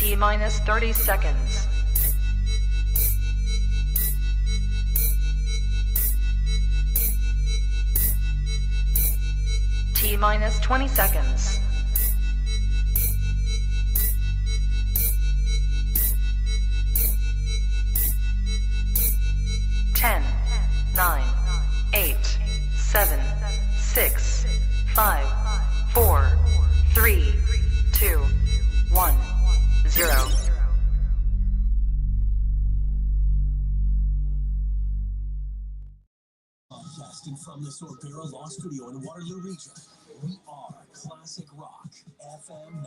T-minus 30 seconds. T-minus 20 seconds. 10, 9, 8, 7, 6, 5, 4, 3, 2, 1, 0. Broadcasting from the Sorbera Law Studio in Waterloo region, we are Classic Rock, FM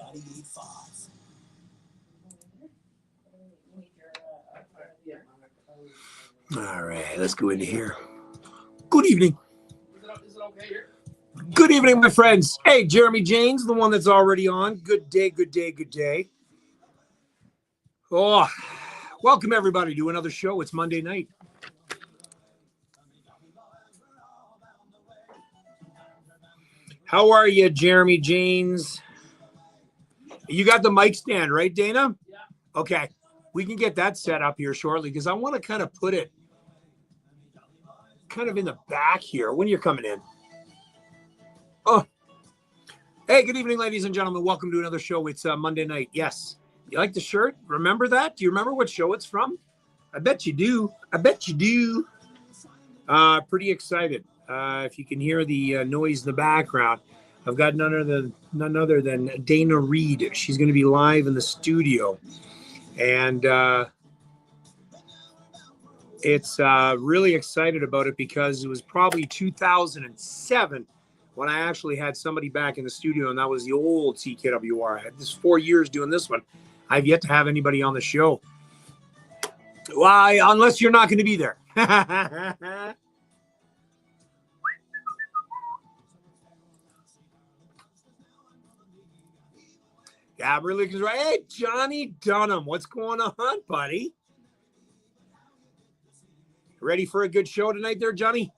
98.5. All right, let's go into here. Good evening. Good evening, my friends. Hey, Jeremy James, the one that's already on. Good day, good day, good day. Oh, welcome everybody to another show. It's Monday night. How are you, Jeremy James? You got the mic stand, right, Dana? Yeah. Okay. We can get that set up here shortly because I want to kind of put it kind of in the back here when you're coming in. Oh, hey, good evening, ladies and gentlemen. Welcome to another show. It's Monday night. Yes. You like the shirt? Remember that? Do you remember what show it's from? I bet you do. I bet you do. Pretty excited. If you can hear the noise in the background, I've got none other than Dana Reid. She's going to be live in the studio. And it's really excited about it because it was probably 2007 when I actually had somebody back in the studio, and that was the old CKWR. I had this 4 years doing this one. I've yet to have anybody on the show. Why? Unless you're not going to be there. Yeah, I'm really good. Hey, Johnny Dunham, what's going on, buddy? Ready for a good show tonight there, Johnny?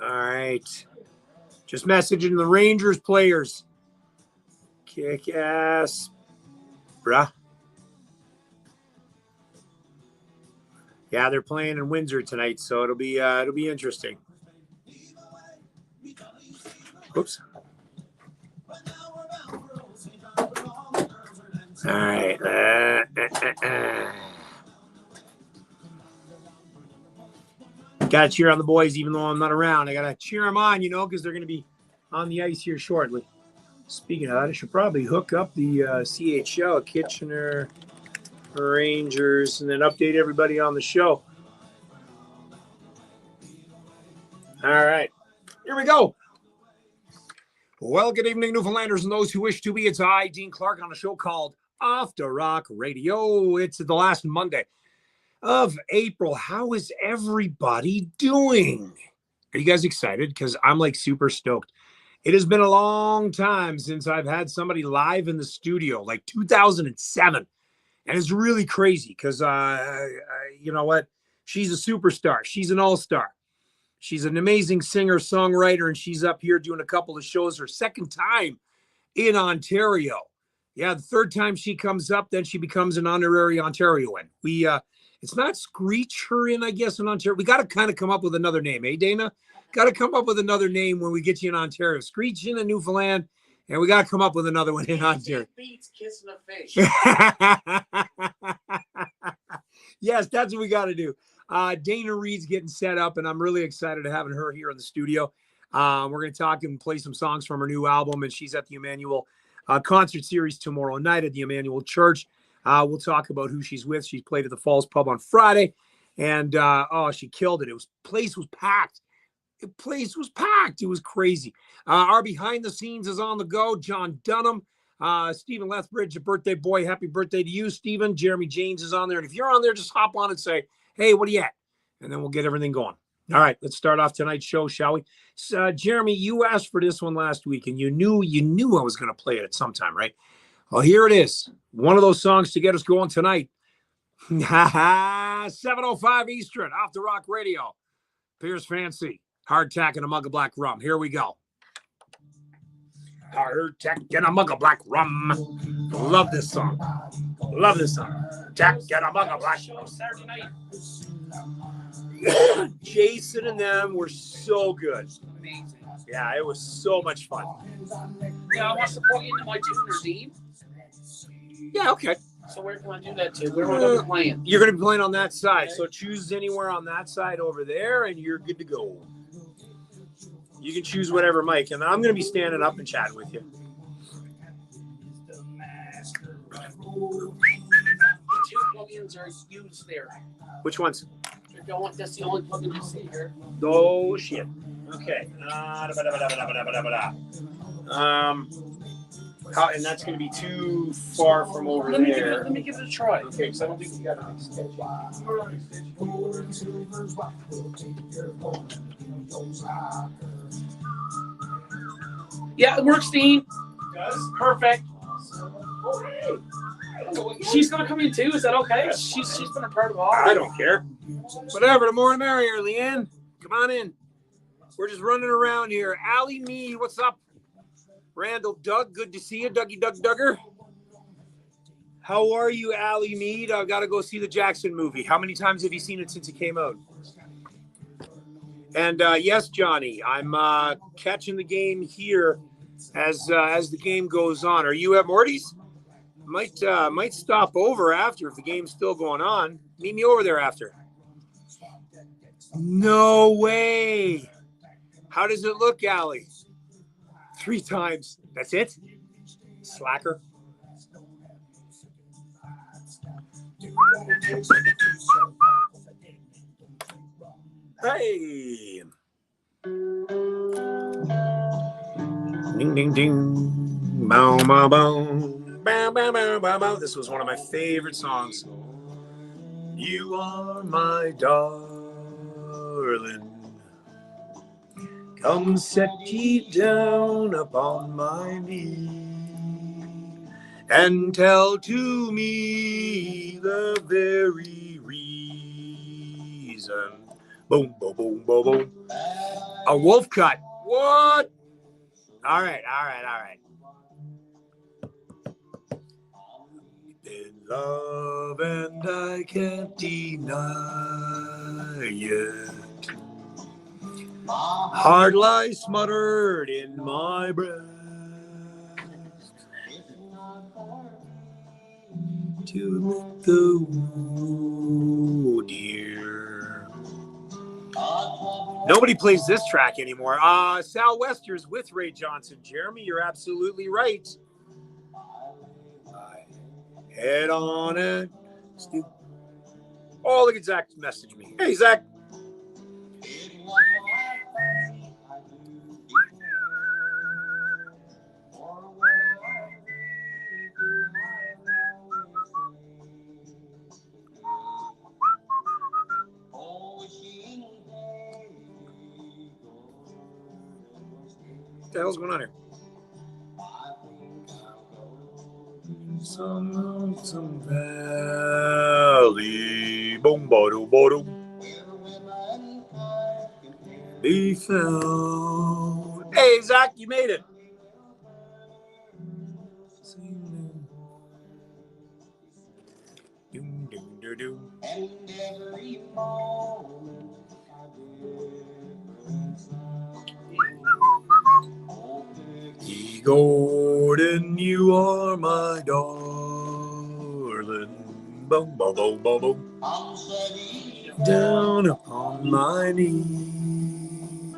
All right. Just messaging the Rangers players. Kick ass, bruh. Yeah, they're playing in Windsor tonight, so it'll be interesting. Oops. All right. Got to cheer on the boys, even though I'm not around. I got to cheer them on, because they're going to be on the ice here shortly. Speaking of that, I should probably hook up the CHL, Kitchener Rangers, and then update everybody on the show. All right. Here we go. Well, good evening, Newfoundlanders, and those who wish to be. It's I, Dean Clark, on a show called Off the Rock Radio. It's the last Monday of April. How is everybody doing? Are you guys excited? Because I'm like super stoked. It has been a long time since I've had somebody live in the studio, like 2007. And it's really crazy because, you know what? She's a superstar. She's an all-star. She's an amazing singer-songwriter, and she's up here doing a couple of shows. Her second time in Ontario. Yeah, the third time she comes up, then she becomes an honorary Ontarioan. It's not screech her in, I guess, in Ontario. We got to kind of come up with another name, eh, Dana? Got to come up with another name when we get you in Ontario. Screech in Newfoundland, and we got to come up with another one in Ontario. Beats kissing a fish. Yes, that's what we got to do. Dana Reid's getting set up, and I'm really excited to having her here in the studio. We're going to talk and play some songs from her new album, and she's at the Emmanuel concert series tomorrow night at the Emmanuel Church. We'll talk about who she's with. She played at the Falls Pub on Friday, and she killed it. Place was packed. The place was packed. It was crazy. Our behind the scenes is on the go. John Dunham, Stephen Lethbridge, a birthday boy. Happy birthday to you, Stephen. Jeremy James is on there. And if you're on there, just hop on and say, hey, what are you at? And then we'll get everything going. All right, let's start off tonight's show, shall we? Jeremy, you asked for this one last week, and you knew I was going to play it at some time, right? Well, here it is. One of those songs to get us going tonight. 7:05 Eastern, Off the Rock Radio. Piers Fancy, Hardtack and a Mug of Black Rum. Here we go. Hardtack and a Mug of Black Rum. Love this song. Love this song. Tack and a Mug of Black Rum. Saturday night. Jason and them were so good. Amazing. Yeah, it was so much fun. Yeah, I want to plug into my tuner, Dean. Yeah, okay. So where can I do that to? Where am I going to be playing? You're going to be playing on that side. So choose anywhere on that side over there, and you're good to go. You can choose whatever mic, and I'm going to be standing up and chatting with you. The two plugins are used there. Which ones? That's the only plugin you see here. Oh, shit. Okay. And that's going to be too far from over there. Let me give it a try. Okay, because I don't think we got an extension. Yeah, it works, Dean. Does? Perfect. She's going to come in too. Is that okay? She's been a part of all. I don't care. Whatever. The more the merrier, Leanne. Come on in. We're just running around here. Allie Mead, what's up? Randall Doug, good to see you. Dougie Doug Duggar. How are you, Allie Mead? I've got to go see the Jackson movie. How many times have you seen it since it came out? And yes, Johnny, I'm catching the game here as the game goes on. Are you at Morty's? Might stop over after if the game's still going on. Meet me over there after. No way. How does it look, Allie? 3 times. That's it? Slacker. Hey. Ding, ding, ding. Bow, bow, bow. Bow, bow, bow, bow, bow. This was one of my favorite songs. You are my darling. Come set ye down upon my knee and tell to me the very reason. Boom, boom, boom, boom, boom. A wolf cut. What? All right. In love and I can't deny it. Heart lies smothered in my breast. To let go, dear. Nobody plays this track anymore. Sal Wester's with Ray Johnson. Jeremy, you're absolutely right. Head on it. Oh, look at Zach message me. Hey, Zach. What the hell's going on here? Some valley, boom, boom, be found. Hey, Zach, you made it. Gordon, you are my darling. Boom, boom, boom, boom, boom. Down upon my knee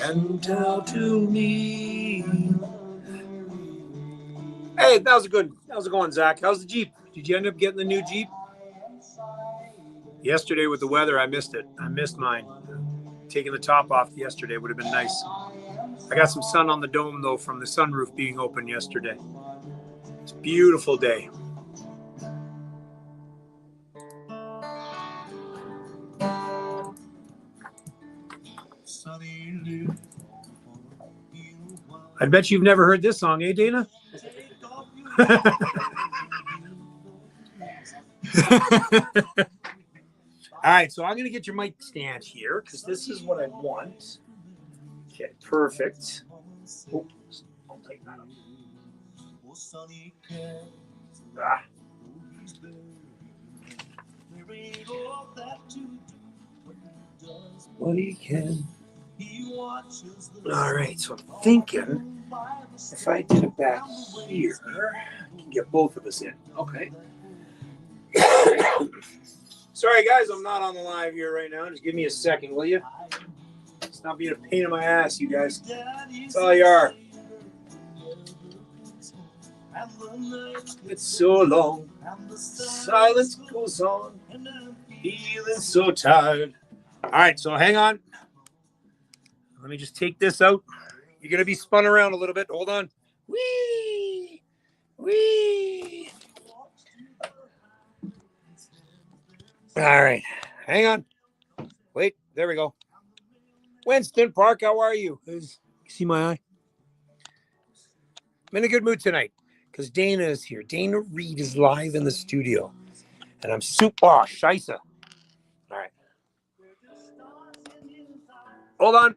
and tell to me. Hey, that was a good. How's it going, Zach? How's the Jeep? Did you end up getting the new Jeep? Yesterday with the weather, I missed it. I missed mine. Taking the top off yesterday would have been nice. I got some sun on the dome, though, from the sunroof being open yesterday. It's a beautiful day. I bet you've never heard this song, eh, Dana? All right, so I'm going to get your mic stand here because this is what I want. Okay, perfect. Oops, I'll take that up. Ah. What he can. All right, so I'm thinking if I did it back here, I can get both of us in. Okay. Sorry, guys, I'm not on the live here right now. Just give me a second, will you? It's not being a pain in my ass, you guys. That's all you are. It's so long. Silence goes on. Feeling so tired. All right, so hang on. Let me just take this out. You're going to be spun around a little bit. Hold on. Whee! Whee! All right. Hang on. Wait. There we go. Winston Park, how are you? You see my eye? I'm in a good mood tonight because Dana is here. Dana Reid is live in the studio. And I'm super scheisse. All right. Hold on.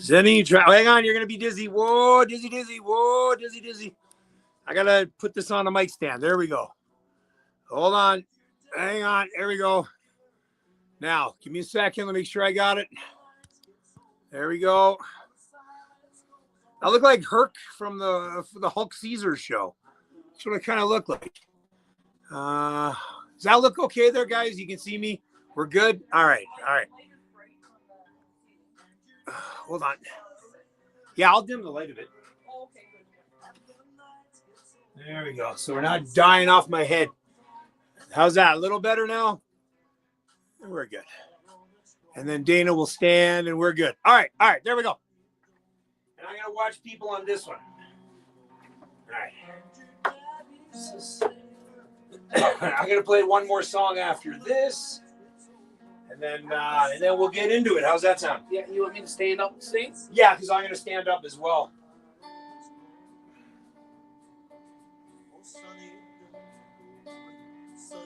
Zenny, hang on, you're going to be dizzy. Whoa, dizzy, dizzy. Whoa, dizzy, dizzy. I got to put this on the mic stand. There we go. Hold on. Hang on. There we go. Now, give me a second. Let me make sure I got it. There we go. I look like Herc from the Hulk Caesar show. That's what I kind of look like. Does that look okay there, guys? You can see me. We're good? All right. All right. Hold on. Yeah, I'll dim the light a bit. There we go. So we're not dying off my head. How's that? A little better now? We're good. And then Dana will stand and we're good. All right. All right. There we go. And I'm going to watch people on this one. All right. I'm going to play one more song after this. And then we'll get into it. How's that sound? Yeah, you want me to stand up and sing? Yeah, because I'm going to stand up as well.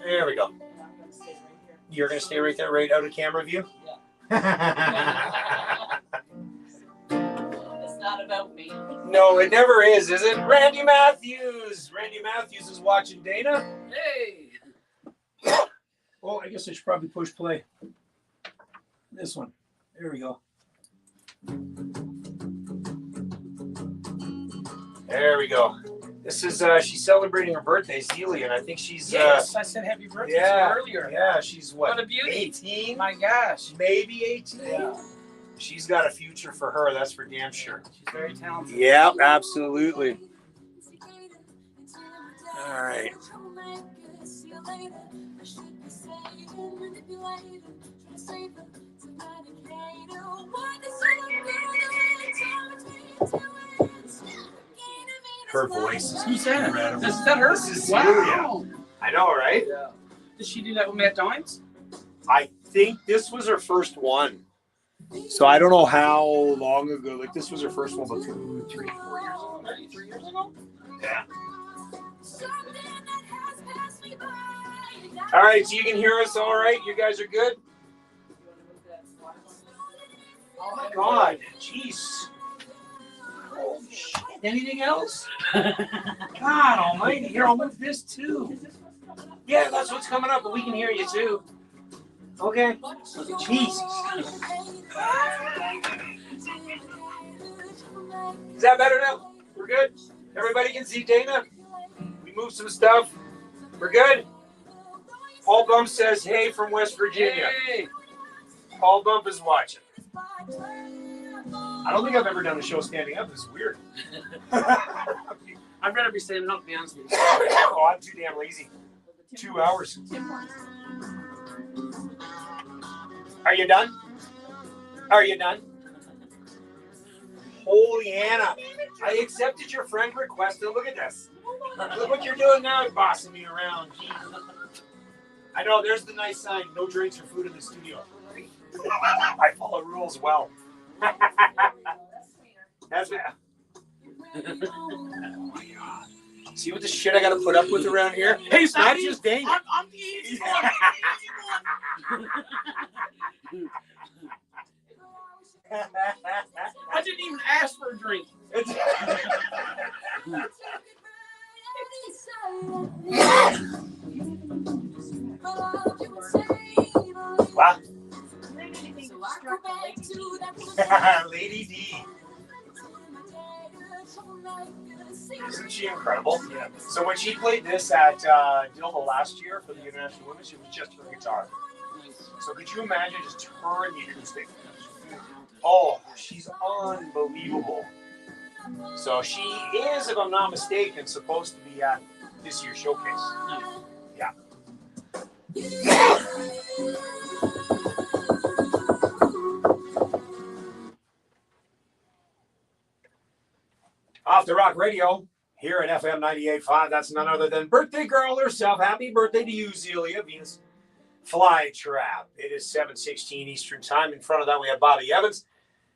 There we go. You're going to stay right there, right out of camera view? Yeah. It's not about me. No, it never is it? Randy Matthews. Randy Matthews is watching Dana. Hey. Oh, I guess I should probably push play. This one. There we go. There we go. This is she's celebrating her birthday, Zelia, and I think she's Yes, I said happy birthday to her earlier. Yeah, she's what? What a beauty. 18? My gosh. Maybe 18. Yeah. She's got a future for her, that's for damn sure. She's very talented. Yeah, absolutely. All right. Her voice is Who's that? incredible. Is that her? This is Wow. I know, right? Yeah. Did she do that with Matt Dines? I think this was her first one. So I don't know how long ago. Like this was her first one, but 2, 3, 4 years ago. 33 years ago? Yeah. All right, so you can hear us all right? You guys are good? Oh my God. Jeez. Holy shit. Anything else? God almighty. Here, I'll move this too. Yeah, that's what's coming up, but we can hear you too. Okay. Jesus. Is that better now? We're good? Everybody can see Dana? We moved some stuff. We're good? Paul Bump says, hey, from West Virginia. Hey. Paul Bump is watching. I don't think I've ever done a show standing up. This is weird. I'd rather be standing up, to be honest with you. Oh, I'm too damn lazy. 2 hours. Are you done? Are you done? Holy Anna. I accepted your friend request and look at this. Look what you're doing now, bossing me around. Jeez. I know, there's the nice sign. No drinks or food in the studio. I follow rules well. That's it. Oh my God. See what the shit I got to put up with around here? Hey, it's not just Dana. I'm the easy one. I didn't even ask for a drink. Wow. Lady D. Isn't she incredible? Yeah. So when she played this at Dilma last year for the International Women, she was just her guitar. So could you imagine just turn the acoustic? Oh, she's unbelievable. So she is, if I'm not mistaken, supposed to be at this year's showcase. Yeah. Off the Rock Radio here at FM 98.5. That's none other than birthday girl herself. Happy birthday to you, Zelia Venus Flytrap. It is 7:16 Eastern Time. In front of that, we have Bobby Evans.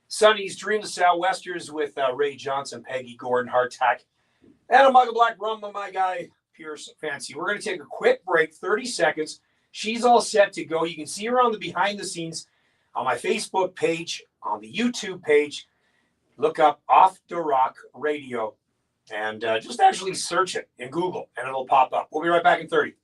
Sonny's Dream, the Southwesters with Ray Johnson, Peggy Gordon, Hardtack, and a mug of black rum, my guy, Pierce Fancy. We're going to take a quick break, 30 seconds. She's all set to go. You can see her on the behind the scenes on my Facebook page, on the YouTube page. Look up Off the Rock Radio and just actually search it in Google and it'll pop up. We'll be right back in 30.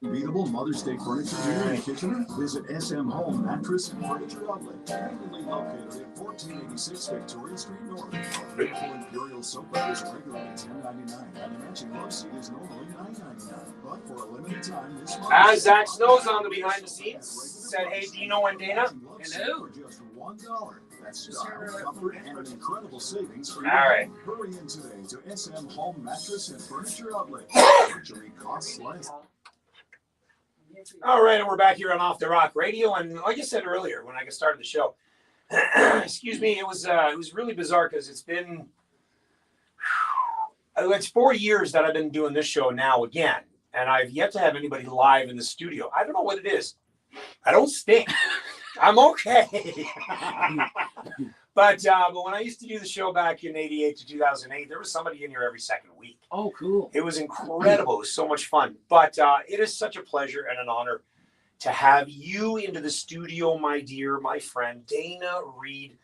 Beatable Mother's Day furniture here in Kitchener? Visit SM Home Mattress and Furniture Outlet, conveniently located at 1486 Victoria Street North. Our beautiful Imperial sofa is regularly $10.99, and the matching love seat is normally $9.99. But for a limited time, this month, As Zach Snow's on the behind the scenes, said, "Hey, Dino and Dana." Hello. For just $1. That's style, comfort, and an incredible savings for you. All right. Hurry in today to SM Home Mattress and Furniture Outlet. Luxury costs less. All right, and we're back here on Off the Rock Radio, and like I said earlier when I started the show, excuse me, it was really bizarre because it's 4 years that I've been doing this show now again, and I've yet to have anybody live in the studio. I don't know what it is. I don't stink. I'm okay. But when I used to do the show back in 88 to 2008, there was somebody in here every second week. Oh, cool. It was incredible. It was so much fun. But it is such a pleasure and an honor to have you into the studio, my dear, my friend, Dana Reid,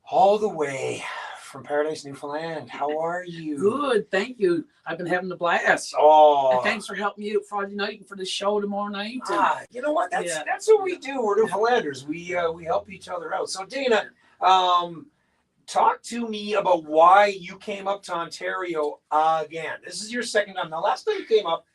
all the way from Paradise, Newfoundland. How are you? Good, thank you. I've been having a blast. Oh. And thanks for helping me out Friday night and for the show tomorrow night. You know what? That's what we do. We're Newfoundlanders. We help each other out. So, Dana, talk to me about why you came up to Ontario again. This is your second time. Now, last time you came up,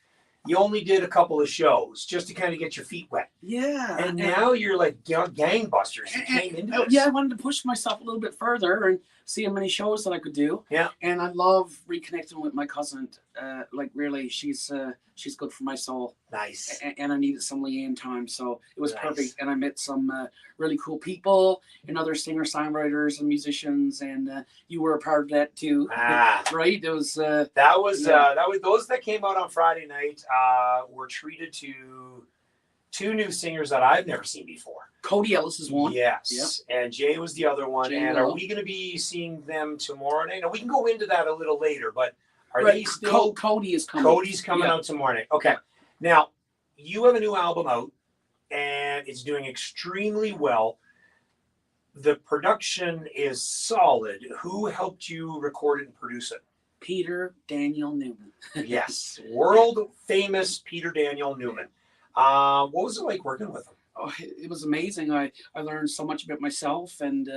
you only did a couple of shows just to kind of get your feet wet. Yeah. And now you're like gangbusters. You came into this. Yeah, I wanted to push myself a little bit further and see how many shows that I could do. Yeah. And I love reconnecting with my cousin. Like really, she's good for my soul. Nice. And I needed some Leanne time, so it was Nice. perfect. And I met some really cool people and other singer-songwriters and musicians, and you were a part of that too. Right? It was. That was those that came out on Friday night were treated to two new singers that I've never seen before. Cody Ellis is one. Yes. Yep. And Jay was the other one. Jay and Will. Are we going to be seeing them tomorrow night? Now, we can go into that a little later, but are they still? Cody is coming. Cody's coming out tomorrow night. Okay. Now, you have a new album out, and it's doing extremely well. The production is solid. Who helped you record it and produce it? Peter Daniel Newman. Yes. World famous Peter Daniel Newman. What was it like working with him? Oh, it was amazing. I learned so much about myself, and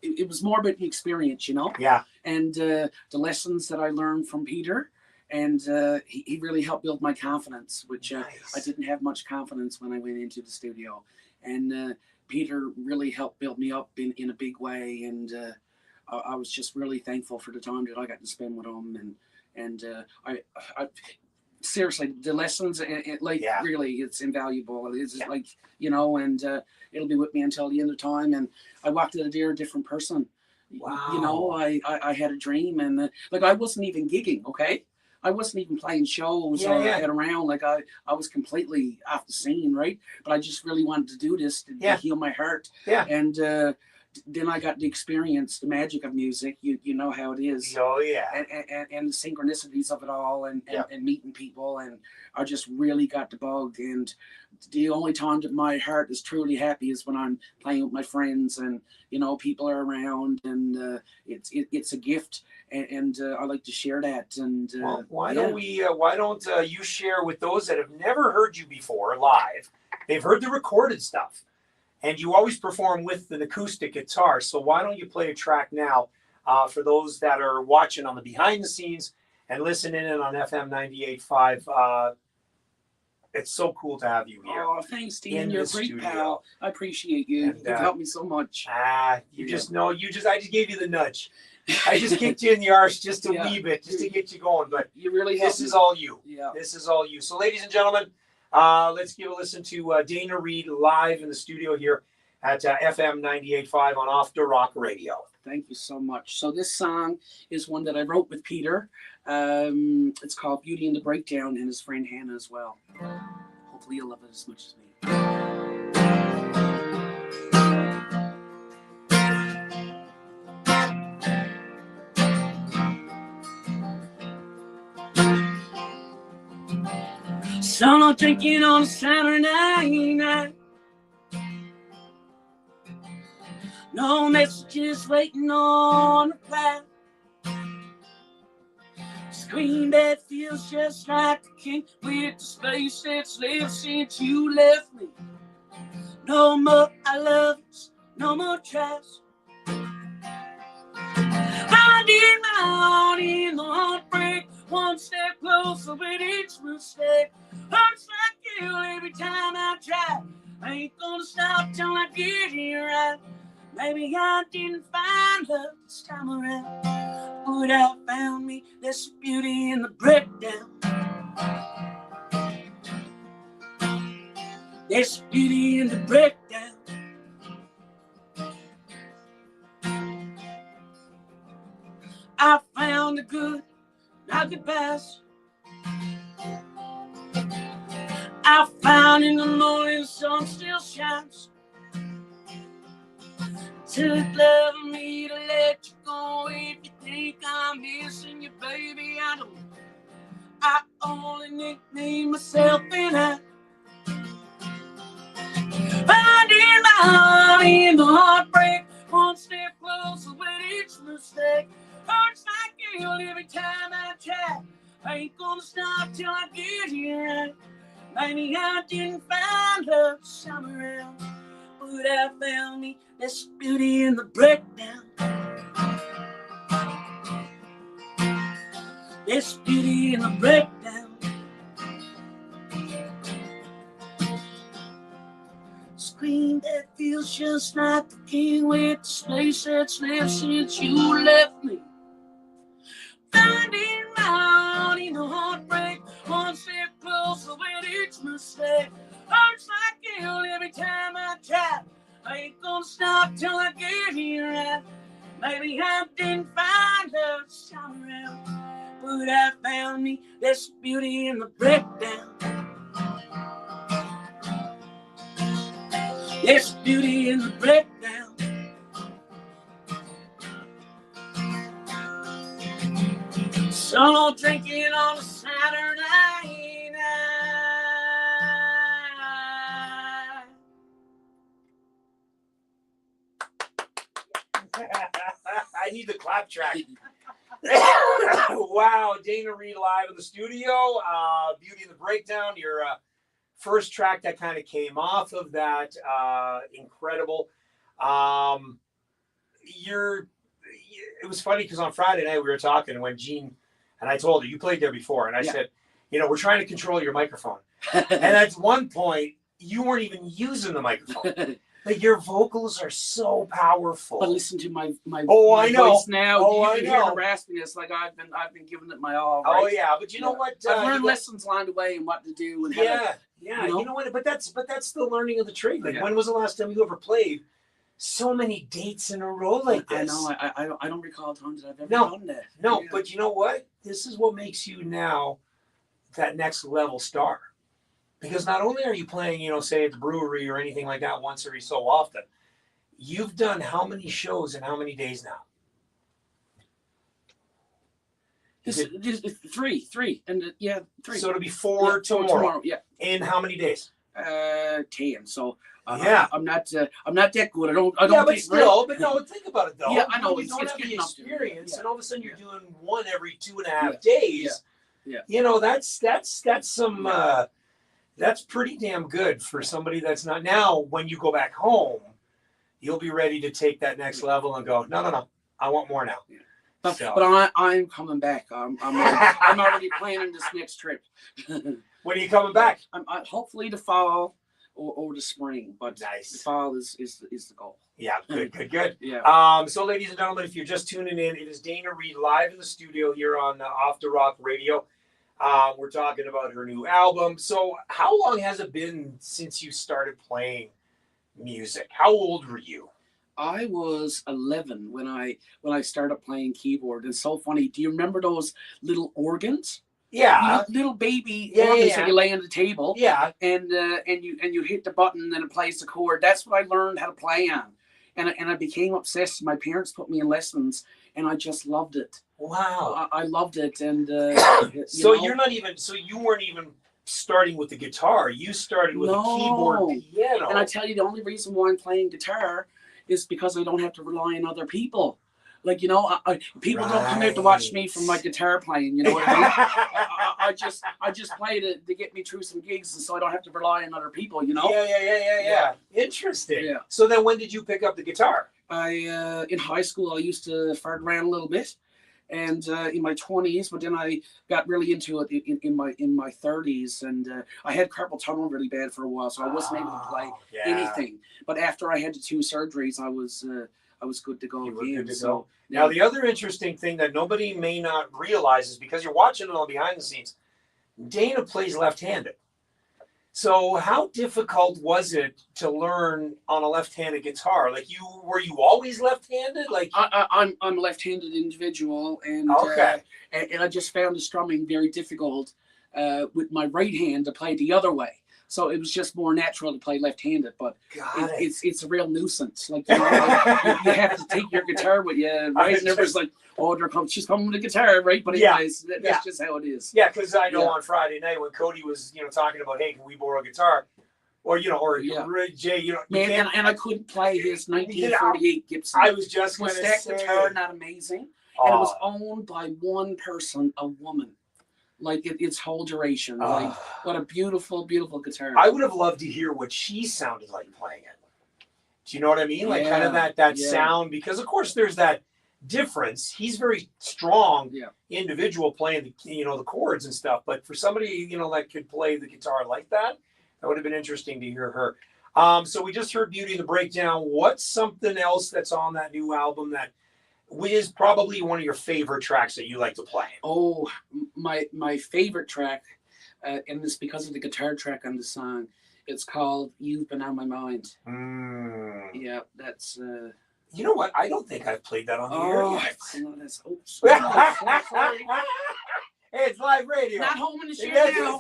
it was more about the experience, you know? Yeah. And the lessons that I learned from Peter, and he really helped build my confidence, which Nice. I didn't have much confidence when I went into the studio. And Peter really helped build me up in a big way, and I was just really thankful for the time that I got to spend with him, and I seriously, the lessons, really, it's invaluable. It's like, you know, and it'll be with me until the end of time. And I walked out of there a different person. Wow. You know, I had a dream, and like I wasn't even gigging, okay? I wasn't even playing shows or get around. Like I was completely off the scene, right? But I just really wanted to do this to heal my heart. Yeah. And then I got to experience the magic of music. You know how it is. Oh yeah. And the synchronicities of it all, and meeting people, and I just really got the bug. And the only time that my heart is truly happy is when I'm playing with my friends, and you know, people are around, and it's a gift. And I like to share that. And well, why don't you share with those that have never heard you before live? They've heard the recorded stuff, and you always perform with an acoustic guitar. So why don't you play a track now for those that are watching on the behind the scenes and listening in on FM 98.5? It's so cool to have you here. Oh, thanks, Dean. You're a great pal. I appreciate you. And, You've helped me so much. I just gave you the nudge. I just kicked you in the arse just a wee bit, just to get you going. But you really this is all you. Yeah. This is all you. So, ladies and gentlemen, let's give a listen to Dana Reid live in the studio here at FM 98.5 on Off the Rock Radio. Thank you so much. So this song is one that I wrote with Peter. It's called Beauty and the Breakdown, and his friend Hannah as well. Hopefully you'll love it as much as me. Summer drinking on a Saturday night. No messages waiting on a reply. Screen that feels just like a king with the space that's lived since you left me. No more I love yous, no more tries. I did my own in the heartbreak, one step closer with each mistake. Hurts like hell every time I try. I ain't gonna stop till I get it right. Maybe I didn't find love this time around, but I found me. There's beauty in the breakdown. There's beauty in the breakdown. I found the good, not the best. I found in the morning the sun still shines. Took love of me to let you go. If you think I'm missing you, baby, I don't. I only nicknamed myself and I did my heart in the heartbreak, one step closer with each mistake. Hurts like hell every time I try. I ain't gonna stop till I get it right. Maybe I didn't find love this time around, but I found me. There's beauty in the breakdown. There's beauty in the breakdown. Scream that feels just like the king with the space that's left since you left me. Finding my heart in the heartbreak, one step closer with each mistake. Hurts like hell every time I try. I ain't gonna stop till I get it right. Maybe I didn't find love this time around, but I found me. There's beauty in the breakdown. There's beauty in the breakdown. Solo drinking on a Saturday night. I need the clap track. Wow, Dana Reid live in the studio. Beauty in the Breakdown, your first track that kind of came off of that. Incredible. It was funny because on Friday night we were talking when Gene and I told her, you played there before, and I said, we're trying to control your microphone. And at one point, you weren't even using the microphone. Like, your vocals are so powerful. But listen to my I know. voice now. Oh, you can hear the raspiness. Like I've been giving it my all. Right? Oh yeah, but you know what? I've learned lessons along the way and what to do and you know what? But that's the learning of the trade. Like, when was the last time you ever played so many dates in a row like this. I know. I don't recall times that I've ever No, done that. No, Yeah. but you know what? This is what makes you now that next level star. Because not only are you playing, say at the brewery or anything like that once every so often, you've done how many shows in how many days now? Just three, and three. So it'll be four tomorrow. Yeah. In how many days? 10. So Yeah. I'm not that good. I don't. Yeah, but still, but no, think about it though. Yeah, I know. You don't it's have the getting up there. experience, Yeah. and all of a sudden you're doing one every 2.5 days. Yeah. That's some. That's pretty damn good for somebody that's not. Now, when you go back home, you'll be ready to take that next level and go, no, I want more now. Yeah. But I'm coming back. I'm already planning this next trip. When are you coming back? I'm hopefully the fall or the spring, but nice. The fall is the goal. Yeah, good. Yeah. So, ladies and gentlemen, if you're just tuning in, it is Dana Reid live in the studio here on Off the Rock Radio. We're talking about her new album. So, how long has it been since you started playing music? How old were you? I was 11 when I started playing keyboard. It's so funny. Do you remember those little organs? Yeah. Little baby organs that you lay on the table. Yeah. And you hit the button and it plays the chord. That's what I learned how to play on. And I became obsessed. My parents put me in lessons and I just loved it. Wow. I loved it. And so you weren't even starting with the guitar. You started with a keyboard piano. And I tell you, the only reason why I'm playing guitar is because I don't have to rely on other people. Like, people don't come out to watch me from my guitar playing, you know what I mean? I just play to get me through some gigs, and so I don't have to rely on other people, Yeah. Interesting. Yeah. So then when did you pick up the guitar? In high school, I used to fart around a little bit, and in my 20s, but then I got really into it in my 30s, and I had carpal tunnel really bad for a while, so I wasn't able to play anything. But after I had the 2 surgeries, I was good to go again. So now the other interesting thing that nobody may not realize is because you're watching it all behind the scenes, Dana plays left-handed. So how difficult was it to learn on a left-handed guitar? Like were you always left-handed? Like I'm a left-handed individual, and and I just found the strumming very difficult with my right hand to play the other way. So it was just more natural to play left-handed, but it's a real nuisance. Like you have to take your guitar with you, right? And everybody's like, "Oh, she's coming with a guitar, right?" But anyways, that's just how it is. Yeah, because I know on Friday night when Cody was, talking about, "Hey, can we borrow a guitar?" Or Jay, man, and I couldn't play his 1948 Gibson. I was just going to say, guitar, not amazing, and it was owned by one person, a woman. Like its whole duration. Like what a beautiful, beautiful guitar. I would have loved to hear what she sounded like playing it. Do you know what I mean? Like kind of that sound, because of course there's that difference. He's very strong individual playing the chords and stuff. But for somebody, that could play the guitar like that would have been interesting to hear her. So we just heard Beauty in the Breakdown. What's something else that's on that new album that is probably one of your favorite tracks that you like to play? Oh, my favorite track, and it's because of the guitar track on the song. It's called "You've Been on My Mind." Yeah, that's. You know what? I don't think I've played that on the air yet. Hey, it's live radio. Not home in the share now.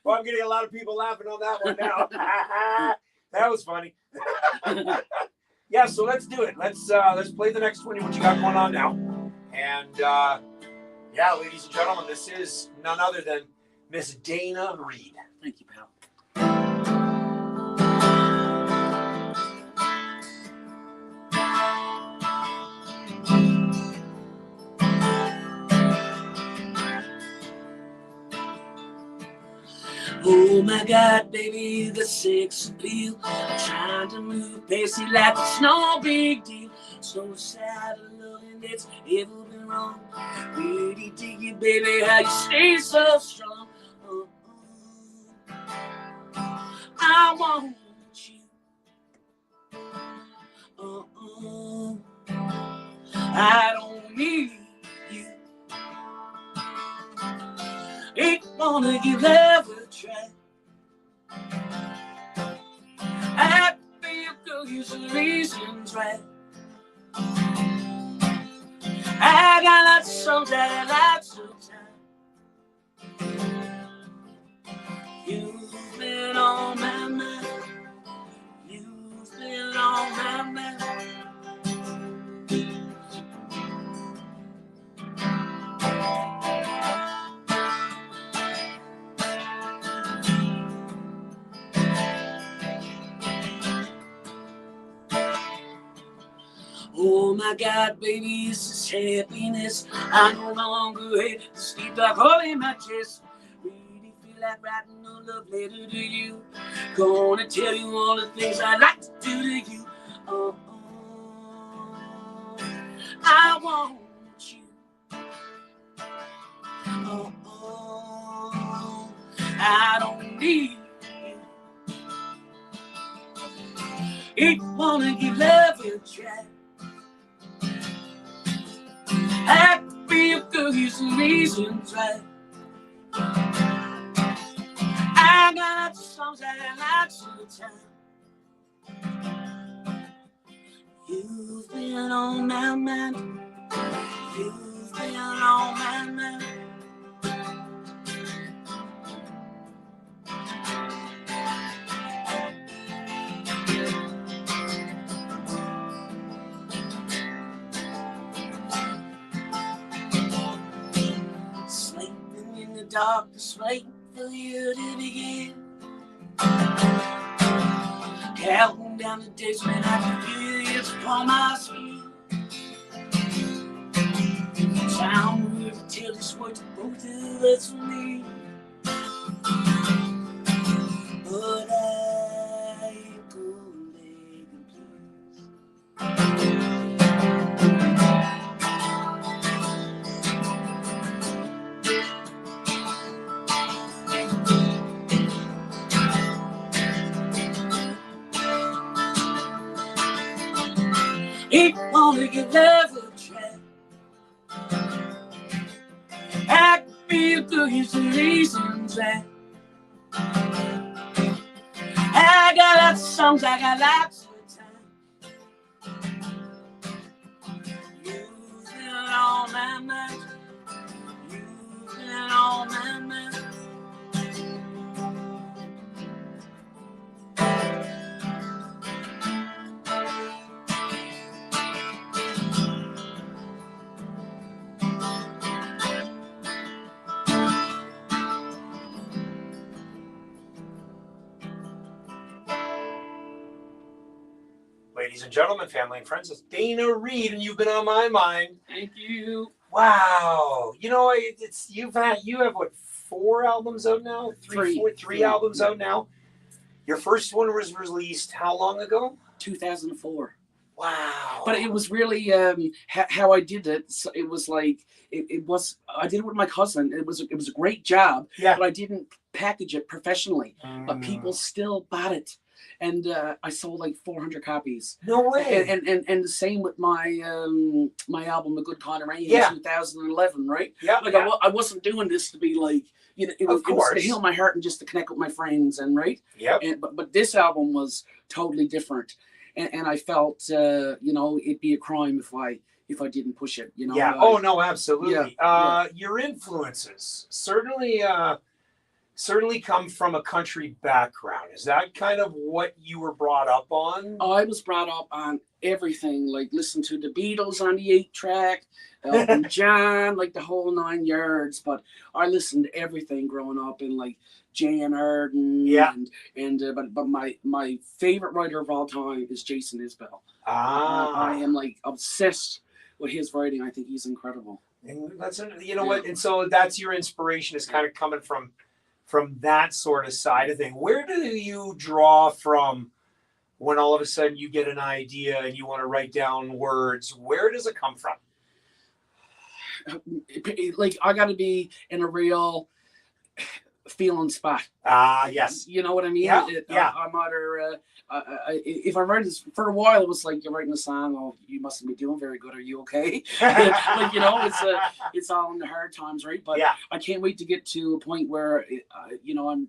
Well, I'm getting a lot of people laughing on that one now. That was funny. Yeah, so let's do it. Let's play the next one. What you got going on now? And ladies and gentlemen, this is none other than Miss Dana Reid. Thank you, pal. Oh my God, baby, the sex appeal. I'm trying to move pacey like it's no big deal. So sad of loving that's ever been wrong. Really dig you, baby, how you stay so strong. I want you. I don't need you. Ain't gonna give love a try. I feel good you some reasons, right? I got lots of songs that I like sometimes. You've been on my mind. You've been on my mind. Oh my God, baby, this is happiness. I no longer hate to sleep like holy in my chest. Really feel like writing a love letter to you. Gonna tell you all the things I like to do to you. Oh, I want you. Oh, I don't need you. If you wanna give love a try, I could be a girl, you some reasons, right? I got the songs that I like sometimes. You've been on my mind. You've been on my mind. Sleeping in the darkness, waiting for you to begin. Counting down the days when I can feel you upon my skin. Time will tell this what to both of us for me. But I go begging, please. If you wanna give love a try, I could be a girl, here's some reasons, right? I got lots of songs, I got lots of time. You've been on my mind. You've been on my mind. Ladies and gentlemen, family and friends, it's Dana Reid, and you've been on my mind. Thank you. Wow. You know, you have what, 4 albums out now? Three albums out now. Your first one was released how long ago? 2004. Wow. But it was really how I did it. So it was like it was. I did it with my cousin. It was a great job. Yeah. But I didn't package it professionally. But people still bought it, and I sold like 400 copies. No way. And the same with my my album, A Good Kind of Rain, Yeah. in 2011. Right. Yeah. Like yeah. I wasn't doing this to be like. You know, it was to heal my heart and just to connect with my friends, and right. Yep. But this album was totally different. And I felt, you know, it'd be a crime if I didn't push it, you know. Yeah. Oh no, absolutely. Yeah. Your influences certainly come from a country background. Is that kind of what you were brought up on? I was brought up on everything, like listen to the Beatles on the 8-track, Elton John, like the whole 9 yards. But I listened to everything growing up, in like Jan Arden. Yeah. But my favorite writer of all time is Jason Isbell. Ah. I am like obsessed with his writing. I think he's incredible. And that's, you know what, and so that's your inspiration, is kind of coming from that sort of side of thing. Where do you draw from when all of a sudden you get an idea and you want to write down words? Where does it come from? Like I got to be in a real feeling spot. Yes. You know what I mean? Yeah. I'm either if I write this for a while, it was like you're writing a song. Oh, you mustn't be doing very good. Are you okay? Like, you know, it's all in the hard times, right? But yeah. I can't wait to get to a point where you know,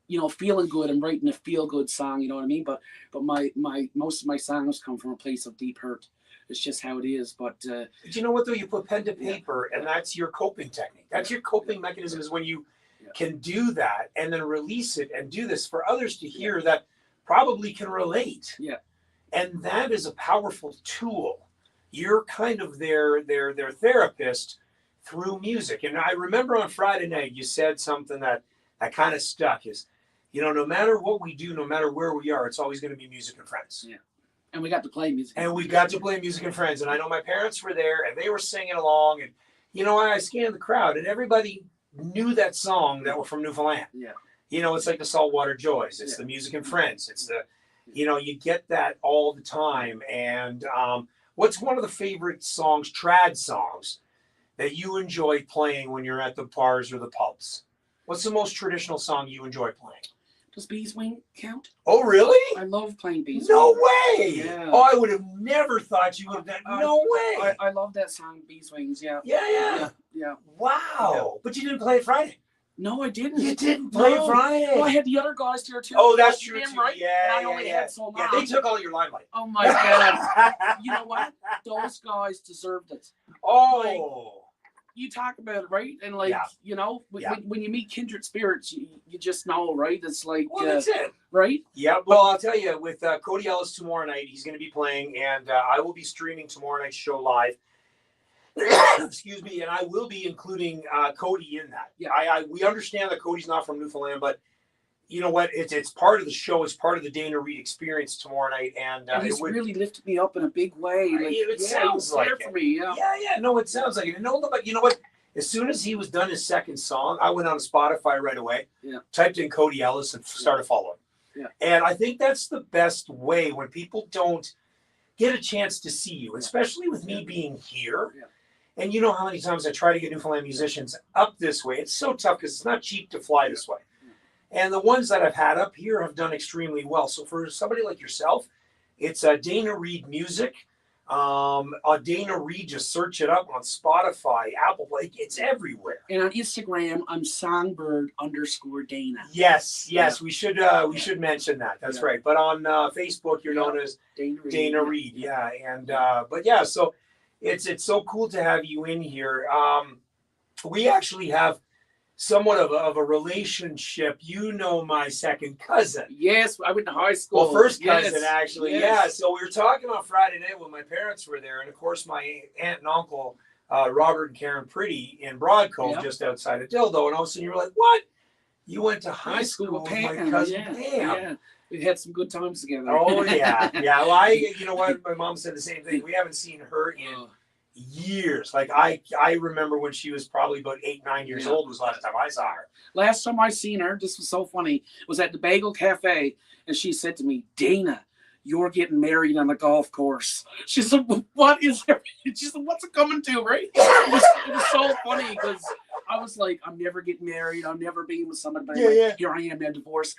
you know, feeling good and writing a feel good song, you know what I mean? But my most of my songs come from a place of deep hurt. It's just how it is. But you know what though? You put pen to paper, and that's your coping technique. That's your coping mechanism, is when you can do that and then release it and do this for others to hear that probably can relate. Yeah. And that is a powerful tool. You're kind of their therapist through music. And I remember on Friday night you said something that kind of stuck, is, you know, no matter what we do, no matter where we are, it's always going to be music and friends. Yeah. And we got to play music. And we got to play music and friends. And I know my parents were there and they were singing along. And, you know, I scanned the crowd and everybody knew that song that were from Newfoundland. Yeah. You know, it's like the Saltwater Joys. It's the music and friends. It's the, you know, you get that all the time. And what's one of the favorite songs, trad songs, that you enjoy playing when you're at the bars or the pubs? What's the most traditional song you enjoy playing? Does Bees Wing count? Oh, really? I love playing Bees No Wing. way. Yeah. Oh, I would have never thought you would have done. No way. I love that song, Bees Wings. Yeah. Yeah. Wow. Yeah. But you didn't play it Friday. No, I didn't. You didn't play it Friday. Well, I had the other guys here too. Oh, that's true too. Right? Yeah, and I only had so long. Yeah, they took all your limelight. Oh my God. You know what? Those guys deserved it. Oh. You talk about it, right? And like, you know, when you meet kindred spirits, you just know, right? It's like, well, that's it. Right? Yeah. Well, I'll tell you, with Cody Ellis tomorrow night, he's going to be playing, and I will be streaming tomorrow night's show live. Excuse me, and I will be including Cody in that. Yeah. We understand that Cody's not from Newfoundland, but you know what? It's part of the show. It's part of the Dana Reid experience tomorrow night, and he's really lifted me up in a big way. Like, it sounds like it. For me, yeah. No, it sounds like it. But you know what? As soon as he was done his second song, I went on Spotify right away. Yeah. Typed in Cody Ellis and started following. Yeah. And I think that's the best way when people don't get a chance to see you, especially with me being here. Yeah. And you know how many times I try to get Newfoundland musicians up this way. It's so tough because it's not cheap to fly this way. And the ones that I've had up here have done extremely well. So for somebody like yourself, it's Dana Reid Music. Dana Reid, just search it up on Spotify, Apple Play. It's everywhere. And on Instagram, I'm songbird_Dana. Yes. We should mention that. That's right. But on Facebook, you're known as Dana Reid. Yeah. And so it's so cool to have you in here. We actually have somewhat of a relationship. You know my second cousin. Yes, I went to high school. Well, first cousin, actually. Yes. Yeah, so we were talking on Friday night when my parents were there. And, of course, my aunt and uncle, Robert and Karen Pretty, in Broadcove, just outside of Dildo. And all of a sudden you were like, what? You went to high school with my cousin Pam. Yeah. We had some good times together. Oh, yeah. Yeah, well, you know what? My mom said the same thing. We haven't seen her in years. Like I remember when she was probably about 8-9 years old was the last time I saw her. Last time I seen her, this was so funny, was at the Bagel Cafe, and she said to me, Dana, you're getting married on the golf course. She said, what is there? She said, what's it coming to, right? It was so funny because I was like, I'm never getting married. I'm never being with somebody. But here I am, got a divorce.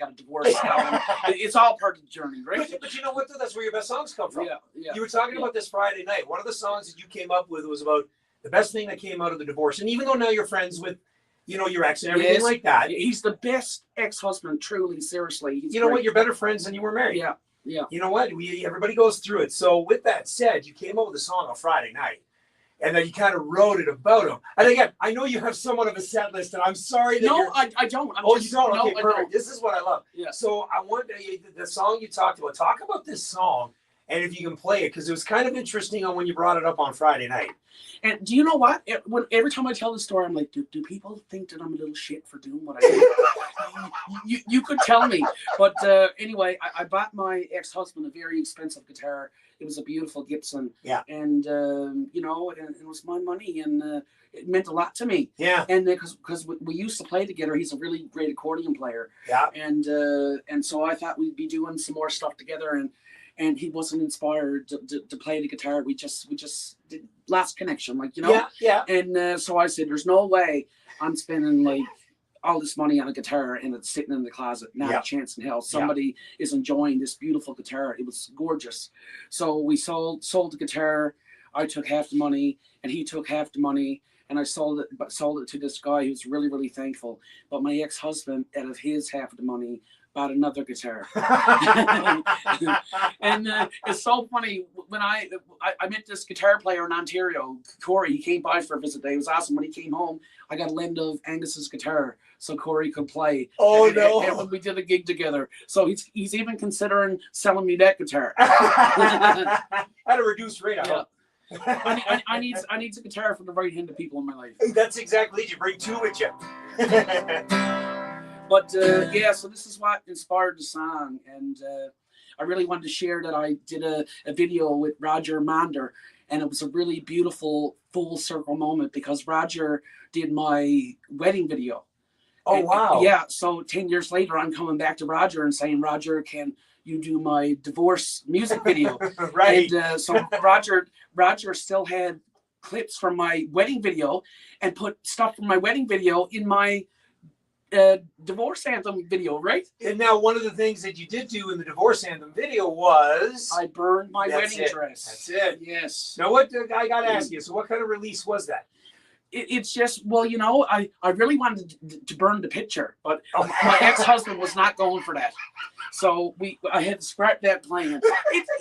It's all part of the journey, right? But you know what, though? That's where your best songs come from. Yeah. You were talking about this Friday night. One of the songs that you came up with was about the best thing that came out of the divorce. And even though now you're friends with, you know, your ex and everything like that. He's the best ex-husband, truly, seriously. You know what? You're better friends than you were married. Yeah. Yeah. You know what? Everybody goes through it. So with that said, you came up with a song on Friday night, and then you kind of wrote it about him. And again, I know you have somewhat of a set list, and I'm sorry that I don't. You don't? Okay, perfect. This is what I love. Yeah. So I want the song you talked about. Talk about this song, and if you can play it, because it was kind of interesting on when you brought it up on Friday night. And do you know what? Every time I tell the story, I'm like, do people think that I'm a little shit for doing what I do? you could tell me. But anyway, I bought my ex-husband a very expensive guitar. It was a beautiful Gibson. Yeah. And, you know, and it was my money. And it meant a lot to me. Yeah. And because we used to play together. He's a really great accordion player. Yeah. And so I thought we'd be doing some more stuff together. And he wasn't inspired to play the guitar. We just did lost connection, like, you know? Yeah. And so I said, there's no way I'm spending like all this money on a guitar and it's sitting in the closet. Not a chance in hell. Somebody is enjoying this beautiful guitar. It was gorgeous. So we sold the guitar. I took half the money and he took half the money. and I sold it to this guy who's really, really thankful. But my ex-husband, out of his half of the money, bought another guitar. And it's so funny, when I met this guitar player in Ontario, Corey. He came by for a visit day. It was awesome. When he came home, I got a lend of Angus's guitar so Corey could play. Oh, and when we did a gig together. So he's even considering selling me that guitar. At a reduced rate, I hope. I need a guitar for the right-handed people in my life. That's exactly it. You bring two with you. But yeah, so this is what inspired the song, and I really wanted to share that I did a video with Roger Mander, and it was a really beautiful full circle moment because Roger did my wedding video. Oh, wow. Yeah, so 10 years later, I'm coming back to Roger and saying, Roger, can you do my divorce music video? Right. And so Roger still had clips from my wedding video and put stuff from my wedding video in my divorce anthem video, right? And now one of the things that you did do in the divorce anthem video was I burned my That's wedding it. dress. That's it. Yes. Now what I got to ask you, so what kind of release was that? It's just, well, you know, I really wanted to burn the picture, but my ex-husband was not going for that. So I had to scrap that plan.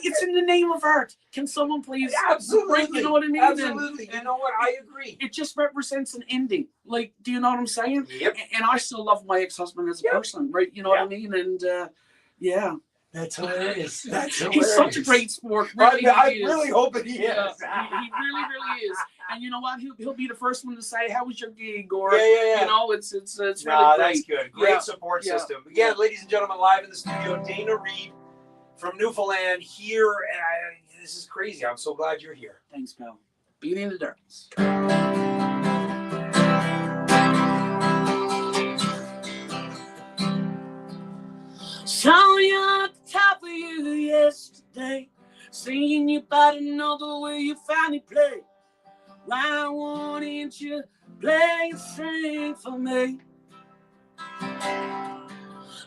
It's in the name of art. Can someone please? Absolutely. You know what I mean? Absolutely. You know what? I agree. It just represents an ending. Like, do you know what I'm saying? Yep. And I still love my ex-husband as a person, right? You know what I mean? And yeah. That's hilarious. That's hilarious. He's such a great sport. Really, I'm he is. really hoping he is. Yeah, he really, really is. And you know what? He'll be the first one to say, "How was your gig?" Or Yeah. you know, it's really great. That's good. Great support system. Again, ladies and gentlemen, live in the studio, Dana Reid from Newfoundland here. And this is crazy. I'm so glad you're here. Thanks, pal. Beauty in the darkness. Saw you at the top of you yesterday, seeing you about another way you finally play. Why wouldn't you play and sing for me?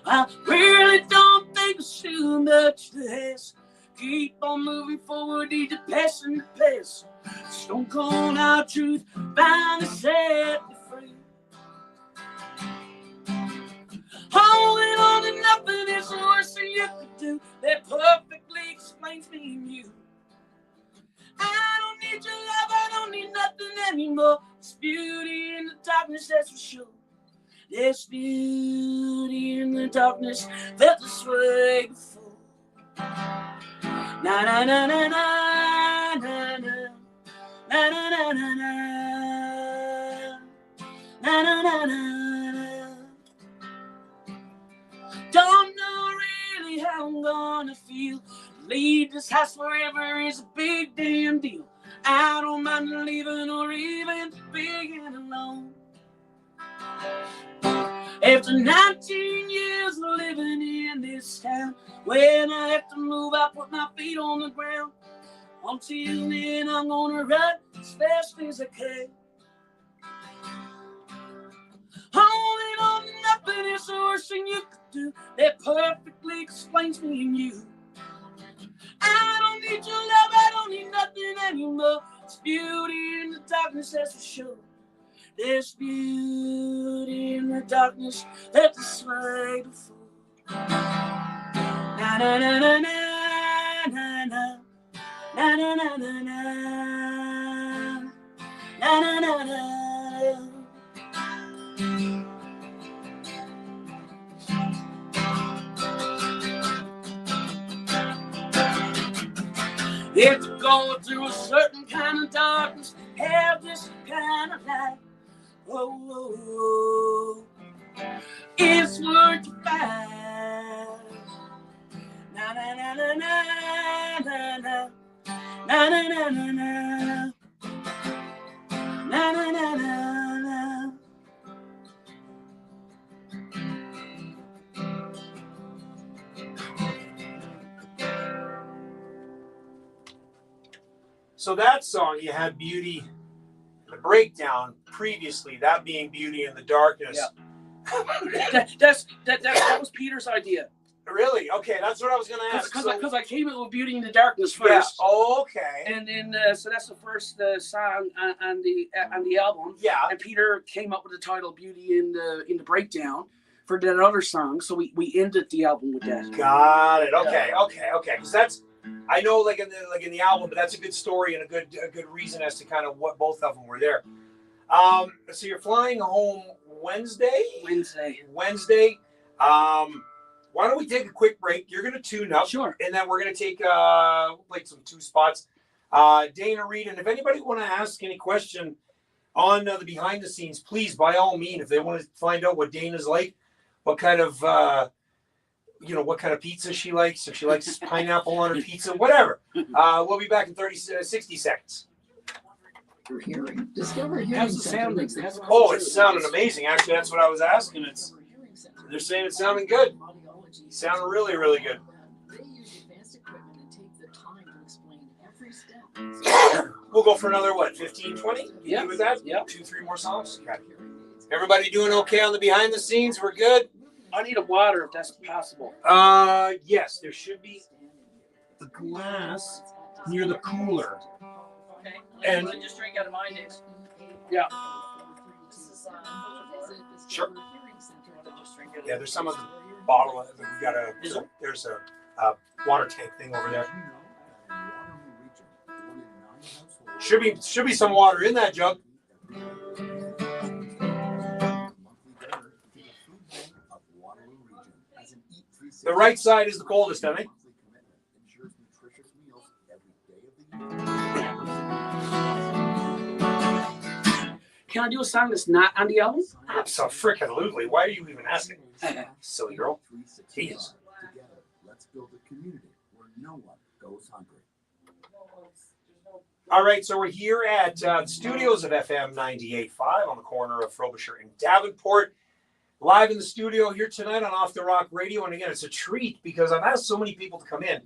I really don't think it's too much to ask. Keep on moving forward, need to pass in the past. Stone cold our truth, finally set me free. Holding on to nothing is the worst thing you could do. That perfectly explains me and you. I don't need your love, I don't need nothing anymore. There's beauty in the darkness, that's for sure. There's beauty in the darkness, felt this way before. Na na na na na na na na na na na na na na na. Don't know really how I'm gonna feel. Leave this house forever is a big damn deal. I don't mind leaving or even being alone. After 19 years of living in this town, when I have to move, I put my feet on the ground. Until then, I'm gonna run as fast as I can. Holding on to nothing is the worst thing you could do. That perfectly explains me and you. I don't need your love, I don't need nothing anymore. There's beauty in the darkness, that's for sure. There's beauty in the darkness that the sway before. Na na na na na na na na na na na na na na na. If you're going through a certain kind of darkness, have this kind of light. Oh, oh, oh. It's worth the fight. Na na na na na na na na na na na na na na na na. So that song, you had Beauty, the breakdown previously, that being Beauty in the Darkness. Yeah. that was Peter's idea. Really? Okay, that's what I was going to ask. Because I came in with Beauty in the Darkness first. Yeah. Oh, okay. And then, so that's the first song on the album. Yeah. And Peter came up with the title "Beauty in the Breakdown" for that other song. So we ended the album with that. Got it. Okay. Because that's, I know, like in the album, but that's a good story and a good reason as to kind of what both of them were there. So you're flying home Wednesday. Why don't we take a quick break? You're going to tune up. Sure. And then we're going to take like some 2 spots. Dana Reid, and if anybody want to ask any question on the behind the scenes, please, by all means, if they want to find out what Dana's like, what kind of pizza she likes, if she likes pineapple on her pizza, whatever. We'll be back in 60 seconds. How's the sound? Oh, it's sounding amazing. Actually, that's what I was asking. They're saying it's sounding good. Sounding really, really good. We'll go for another, 15, 20? Yeah. With that? Yeah. 2-3 more songs? Okay. Everybody doing okay on the behind the scenes? We're good? I need a water if that's possible. Yes, there should be the glass near the cooler. Okay. And just drink out of my dish. Yeah. Sure. Yeah, there's some of the bottle. We got there's a water tank thing over there. Should be some water in that jug. The right side is the coldest, I think. Can I do a song that's not on the album? Absolutely. Why are you even asking? Silly girl. Jeez. Let's build a community where no one goes hungry. All right, so we're here at the studios of FM 98.5 on the corner of Frobisher and Davenport. Live in the studio here tonight on Off the Rock Radio. And again, it's a treat because I've asked so many people to come in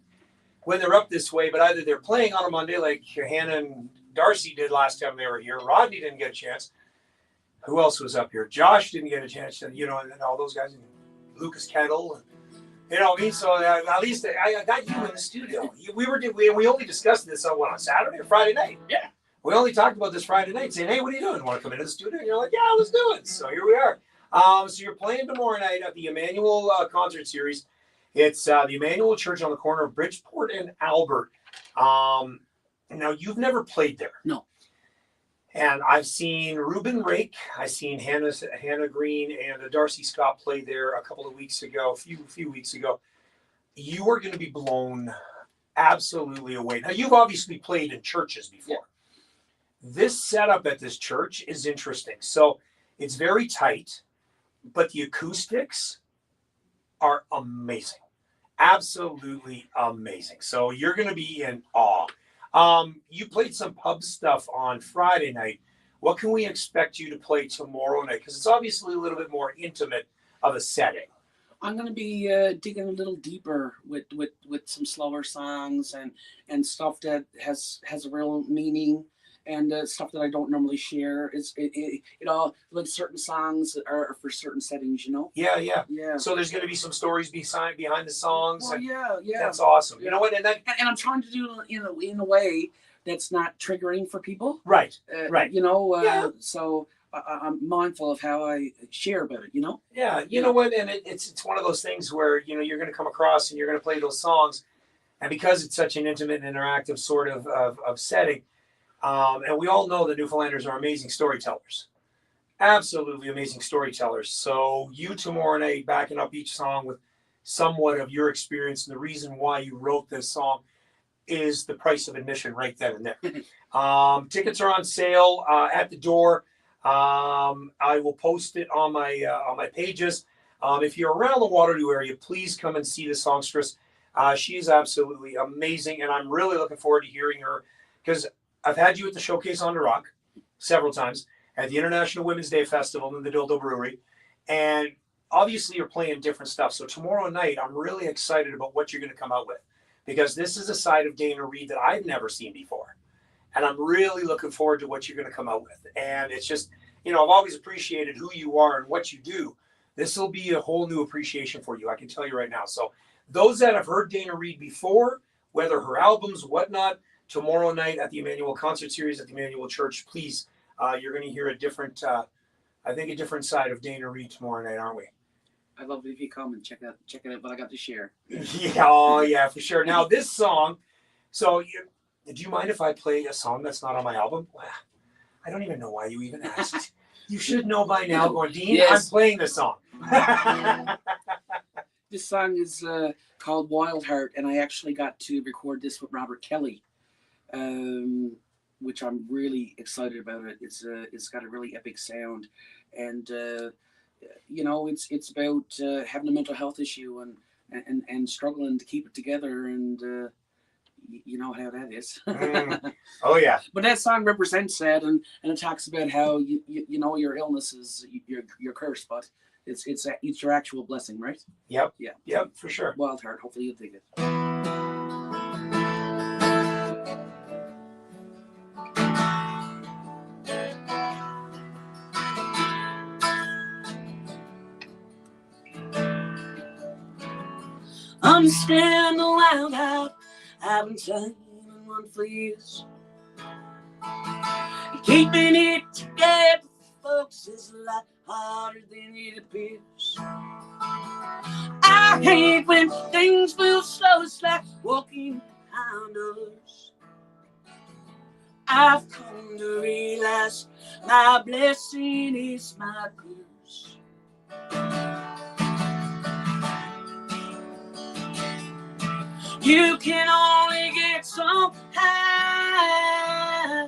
when they're up this way, but either they're playing on a Monday like Hannah and Darcy did last time they were here. Rodney didn't get a chance. Who else was up here? Josh didn't get a chance, and all those guys, and Lucas Kettle, and so at least I got you in the studio. We only discussed this on Saturday or Friday night. Yeah. We only talked about this Friday night, saying, "Hey, what are you doing? Want to come into the studio?" And you're like, "Yeah, let's do it." So here we are. So you're playing tomorrow night at the Emmanuel concert series. It's the Emmanuel Church on the corner of Bridgeport and Albert. Now you've never played there. No. And I've seen Ruben Rake, I've seen Hannah Green and Darcy Scott play there a couple of weeks ago, a few weeks ago. You are going to be blown absolutely away. Now, you've obviously played in churches before. Yeah. This setup at this church is interesting. So it's very tight, but the acoustics are amazing. Absolutely amazing. So you're going to be in awe. You played some pub stuff on Friday night. What can we expect you to play tomorrow night? Because it's obviously a little bit more intimate of a setting. I'm going to be digging a little deeper with some slower songs and stuff that has a real meaning and stuff that I don't normally share. It all, like certain songs are for certain settings, Yeah. So there's going to be some stories behind the songs. Well, yeah. That's awesome. Yeah. You know what? And I'm trying to do it in a way that's not triggering for people. Right. So I'm mindful of how I share about it, Yeah. You know what? And it's one of those things where, you're going to come across and you're going to play those songs. And because it's such an intimate and interactive sort of setting, and we all know that Newfoundlanders are amazing storytellers. Absolutely amazing storytellers. So you tomorrow night backing up each song with somewhat of your experience, and the reason why you wrote this song is the price of admission right then and there. Tickets are on sale at the door. I will post it on my pages. If you're around the Waterloo area, please come and see the songstress. She is absolutely amazing, and I'm really looking forward to hearing her because I've had you at the Showcase on the Rock several times, at the International Women's Day Festival in the Dildo Brewery, and obviously you're playing different stuff. So tomorrow night, I'm really excited about what you're going to come out with because this is a side of Dana Reid that I've never seen before, and I'm really looking forward to what you're going to come out with. And it's just, I've always appreciated who you are and what you do. This will be a whole new appreciation for you. I can tell you right now. So those that have heard Dana Reid before, whether her albums, whatnot, tomorrow night at the Emmanuel Concert Series at the Emmanuel Church, please, you're going to hear a different, I think, a different side of Dana Reid tomorrow night, aren't we? I'd love it if you come and check it out what I got to share. Yeah, oh yeah, for sure. Now this song, do you mind if I play a song that's not on my album? I don't even know why you even asked. You should know by now, going, Dean, yes. I'm playing this song. This song is called Wild Heart, and I actually got to record this with Robert Kelly, which I'm really excited about. It's got a really epic sound, and it's about having a mental health issue and struggling to keep it together, and you know how that is. Oh yeah. But that song represents that, and it talks about how you know your illness is your curse, but it's your actual blessing, right? Yep. Yeah. Yep, for sure. Wild Heart. Hopefully you'll dig it. Understand the wild heart. I've been trying on one for years. Keeping it together, folks, is a lot harder than it appears. I hate when things feel slow. It's like walking behind others. I've come to realize my blessing is my curse. You can only get so high.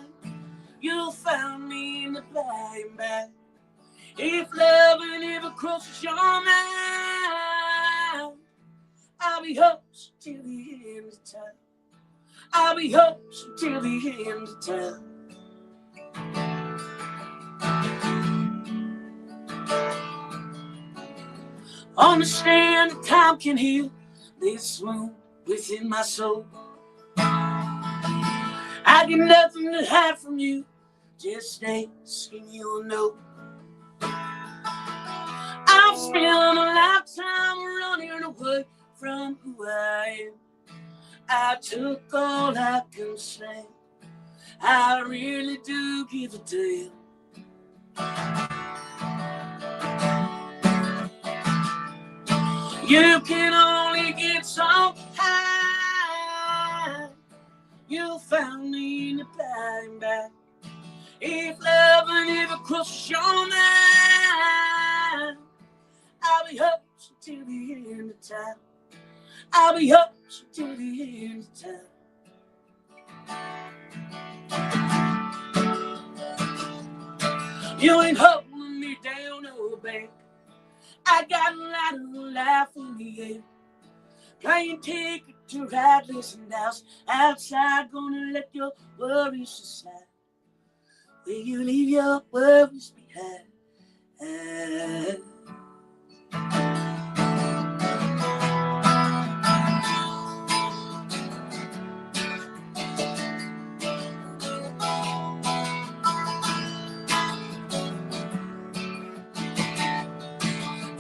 You'll find me in the by and by. If love ever crosses your mind, I'll be hopes till the end of time. I'll be hopes till the end of time. Understand that time can heal this wound within my soul. I got nothing to hide from you, just asking you'll know. I've spent a lifetime running away from who I am. I took all I can say. I really do give a damn. You can only get so high. You'll find me in the by and by. If love ever crosses your mind, I'll be hopes till the end of time. I'll be hopes till the end of time. You ain't holding me down, no babe. I got a lot of life in the air. Playing ticket to ride, listen house outside, gonna let your worries aside. Will you leave your worries behind?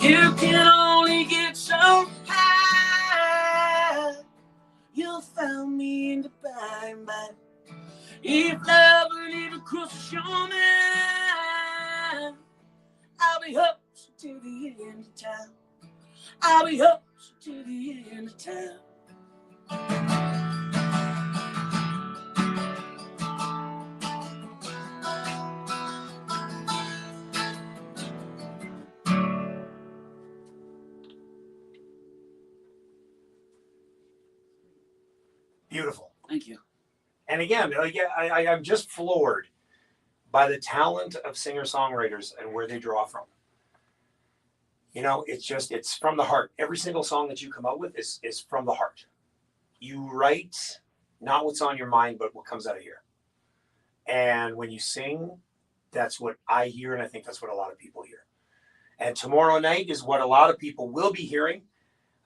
You can only get so high. You'll find me in the by and by. If love ever crosses your mind, I'll be hopes till the end of time. I'll be hopes till the end of time. Beautiful. Thank you. And again, I'm just floored by the talent of singer-songwriters and where they draw from. You know, it's from the heart. Every single song that you come out with is from the heart. You write not what's on your mind, but what comes out of here. And when you sing, that's what I hear, and I think that's what a lot of people hear. And tomorrow night is what a lot of people will be hearing.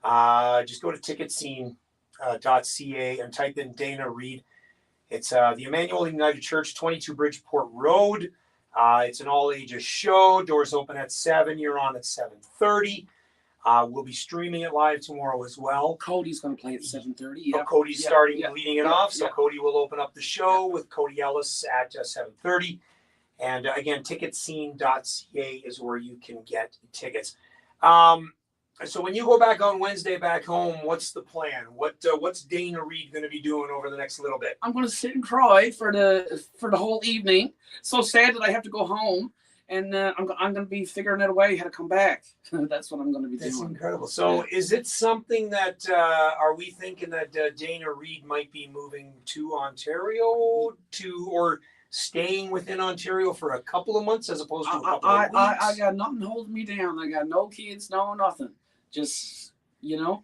Just go to ticketscene.ca and type in Dana Reid. It's the Emmanuel United Church, 22 Bridgeport Road. It's an all-ages show. Doors open at 7. You're on at 7:30. We'll be streaming it live tomorrow as well. Cody's going to play at 7:30. Yeah. Cody's leading it off. So Cody will open up the show with Cody Ellis at 7:30. And again, ticketscene.ca is where you can get tickets. So when you go back on Wednesday back home, what's the plan? What's Dana Reid going to be doing over the next little bit? I'm going to sit and cry for the whole evening. So sad that I have to go home, and I'm going to be figuring out a way how to come back. That's what I'm going to be doing. That's incredible. So is it something that are we thinking that Dana Reid might be moving to Ontario or staying within Ontario for a couple of months as opposed to a couple of weeks? I got nothing holding me down. I got no kids, no nothing. Just, I'm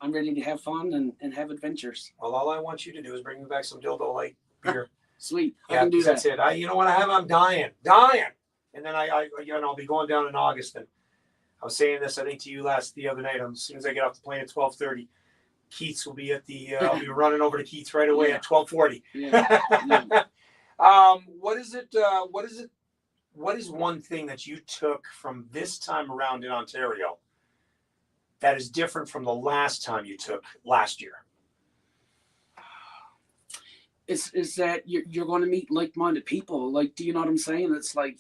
ready to have fun and have adventures. Well, all I want you to do is bring me back some Dildo Light beer. Sweet. Yeah, I can do that. That's it. You know what I have? I'm dying. And then I'll be going down in August. And I was saying this, I think, to you the other night. As soon as I get off the plane at 12:30, Keith's will be at the. I'll be running over to Keith's right away at 12:40. Yeah. What is it? What is one thing that you took from this time around in Ontario that is different from the last time you took last year? Is that you're going to meet like-minded people? Like, do you know what I'm saying? It's like,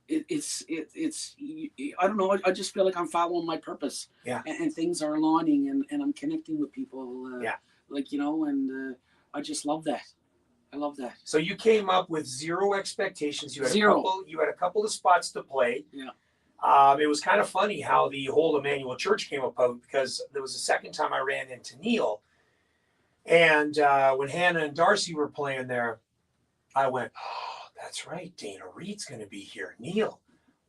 it's I don't know. I just feel like I'm following my purpose. Yeah. And things are aligning, and I'm connecting with people. And I just love that. I love that. So you came up with zero expectations. You had a couple of spots to play. Yeah. It was kind of funny how the whole Emmanuel Church came about, because there was a second time I ran into Neil, and when Hannah and Darcy were playing there, I went, "Oh, that's right. Dana Reid's going to be here. Neil,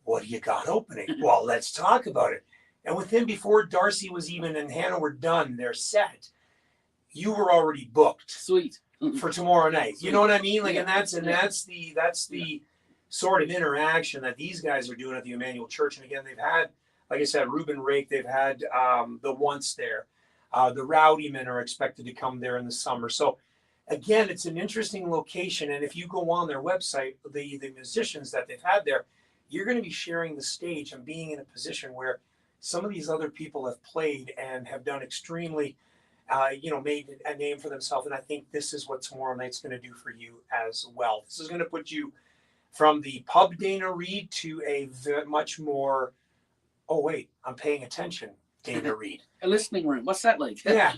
what do you got opening? Well, let's talk about it." And before Darcy was even and Hannah were done their set, you were already booked. Sweet. For tomorrow night. You know what I mean? Like, yeah. and that's the sort of interaction that these guys are doing at the Emmanuel Church. And again, they've had, like I said, Ruben Rake, they've had the Once there. The Rowdy Men are expected to come there in the summer. So again, it's an interesting location. And if you go on their website, the musicians that they've had there, you're going to be sharing the stage and being in a position where some of these other people have played and have done extremely made a name for themselves. And I think this is what tomorrow night's going to do for you as well. This is going to put you from the pub Dana Reid to a much more, oh, wait, I'm paying attention, Dana Reid. A listening room. What's that like? Yeah.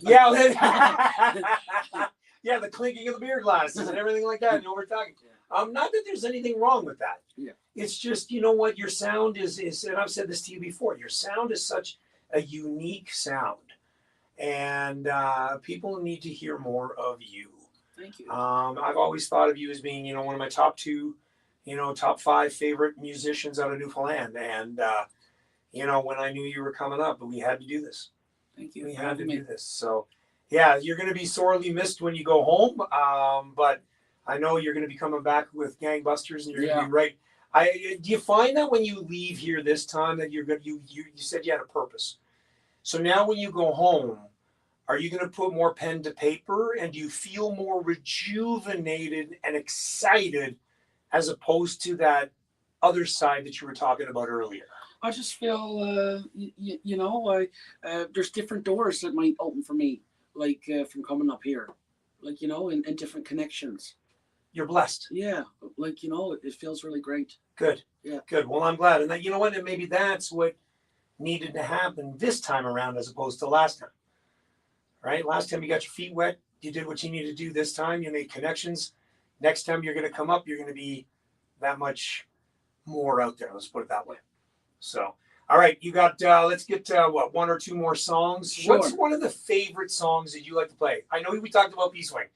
Yeah, the clinking of the beer glasses and everything like that. You know what we're talking. Not that there's anything wrong with that. Yeah. It's just, you know what, your sound is, and I've said this to you before, your sound is such a unique sound. And people need to hear more of you. Thank you. I've always thought of you as being, one of my top 5 favorite musicians out of Newfoundland. And, when I knew you were coming up, we had to do this. Thank you. We had to do this. So, yeah, you're going to be sorely missed when you go home. But I know you're going to be coming back with gangbusters, and you're going to be right. Do you find that when you leave here this time that you said you had a purpose? So now when you go home, are you going to put more pen to paper, and do you feel more rejuvenated and excited as opposed to that other side that you were talking about earlier? I just feel, there's different doors that might open for me, like from coming up here, and different connections. You're blessed. Yeah, it feels really great. Good. Yeah. Good. Well, I'm glad. And you know what? And maybe that's what needed to happen this time around as opposed to last time. Right? Last time you got your feet wet, you did what you needed to do. This time you made connections. Next time you're going to come up, you're going to be that much more out there. Let's put it that way. So, all right, you got, let's get, one or two more songs. Sure. What's one of the favorite songs that you like to play? I know we talked about Bees Wing.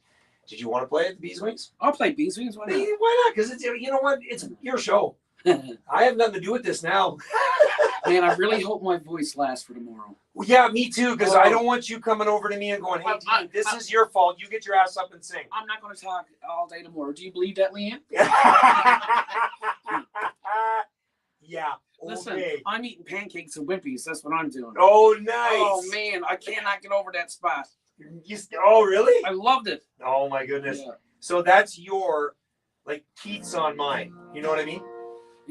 Did you want to play at the Bees Wings? I'll play Bees Wings. Why not? Why not? Because you know what? It's your show. I have nothing to do with this now. Man, I really hope my voice lasts for tomorrow. Well, yeah, me too, because I don't want you coming over to me and going, "Hey, Dean, this is your fault. You get your ass up and sing." I'm not going to talk all day tomorrow. Do you believe that, Leanne? Yeah. Listen, okay. I'm eating pancakes and Wimpies. That's what I'm doing. Oh, nice. Oh, man, I cannot get over that spot. Oh, really? I loved it. Oh, my goodness. Yeah. So that's your, Keith's on mine. You know what I mean?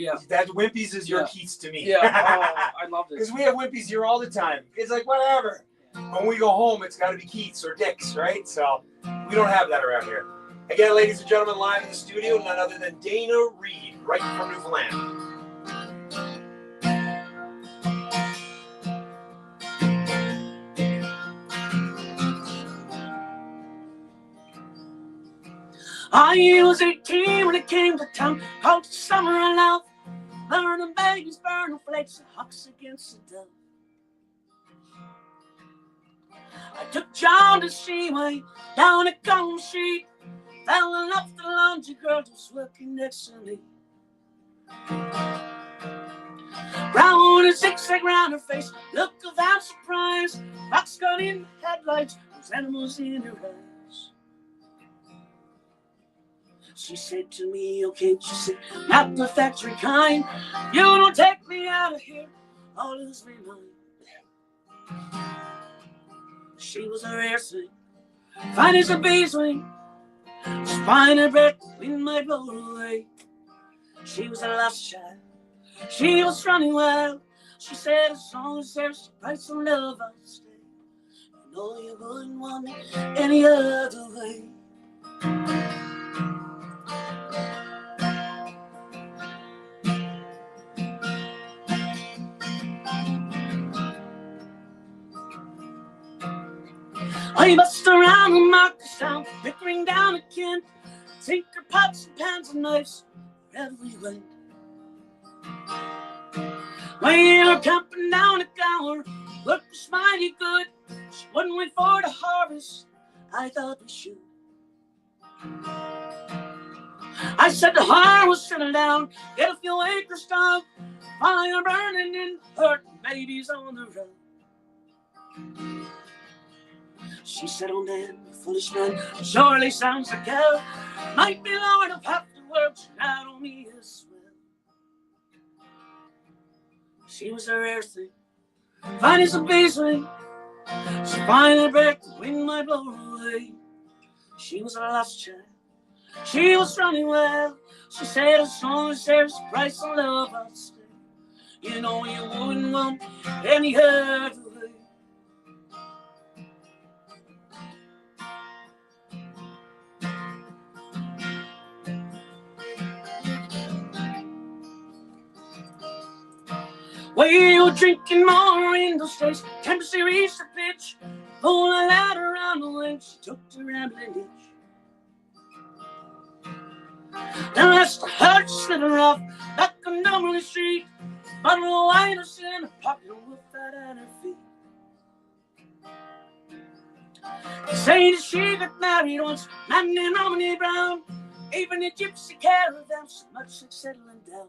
Yeah. That Wimpy's is your Yeah. Keats to me. Yeah. Oh, I love this. Because we have Wimpy's here all the time. It's like, whatever. When we go home, it's got to be Keats or Dick's, right? So we don't have that around here. Again, ladies and gentlemen, live in the studio, none other than Dana Reid, right from Newfoundland. I was 18 when it came to town. Out the summer I love. Burning babies, burning flakes, and hucks against the dove. I took John to Seaway down at Gum Street. Fell in love with the laundry girl who was working next to me. Brown and zigzag round her face, look of out surprise. Box got in the headlights, those animals in her eyes. She said to me, oh, can't you see, not the factory kind. You don't take me out of here, I'll lose my mind. She was a rare thing, fine as a bee's wing. Spine and breath, wind might blow away. She was a lost child, she was running wild. She said, as long as there's a price of love, I'll stay. You know you wouldn't want me any other way. I bust around and mark the sound, bickering down again. Tinker pots and pans and knives wherever we went. We were camping down a gower, work was mighty good. She wouldn't wait for the harvest, I thought we should. I said the harvest settle down, get a few acres dug. Fire burning in the hurt, babies on the road. She said, oh man, foolish man, surely sounds like hell. Might be Lord of half the world, out on me as well. She was a rare thing, fine as a bee's wing. She finally broke, the wind might blow away. She was a lost child, she was running well. She said, as long as there's a price of love, I'll stay. You know you wouldn't want any other way. We were drinking more in those days. Temperature reached the pitch. Pulled a ladder around the length. She took the rambling ditch. Then that's the hurt slipping off back on Dublin Street. Bottle of wine was in her pocket with that at her feet. They say that she got married once, man named Romney Brown. Even a gypsy caravan, so much like settling down.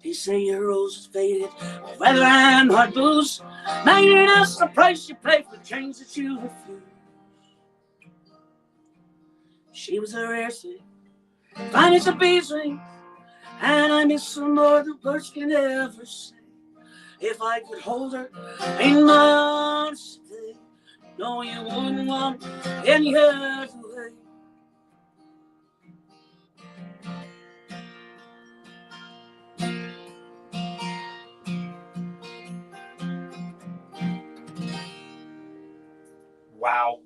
They say her rose is faded, weather and hard booze. Maybe that's the price you pay for change that you refuse. She was a rare thing, fine as a bee's wing, and I miss her more than words can ever say. If I could hold her in my arms today, no, you wouldn't want any other way. Wow.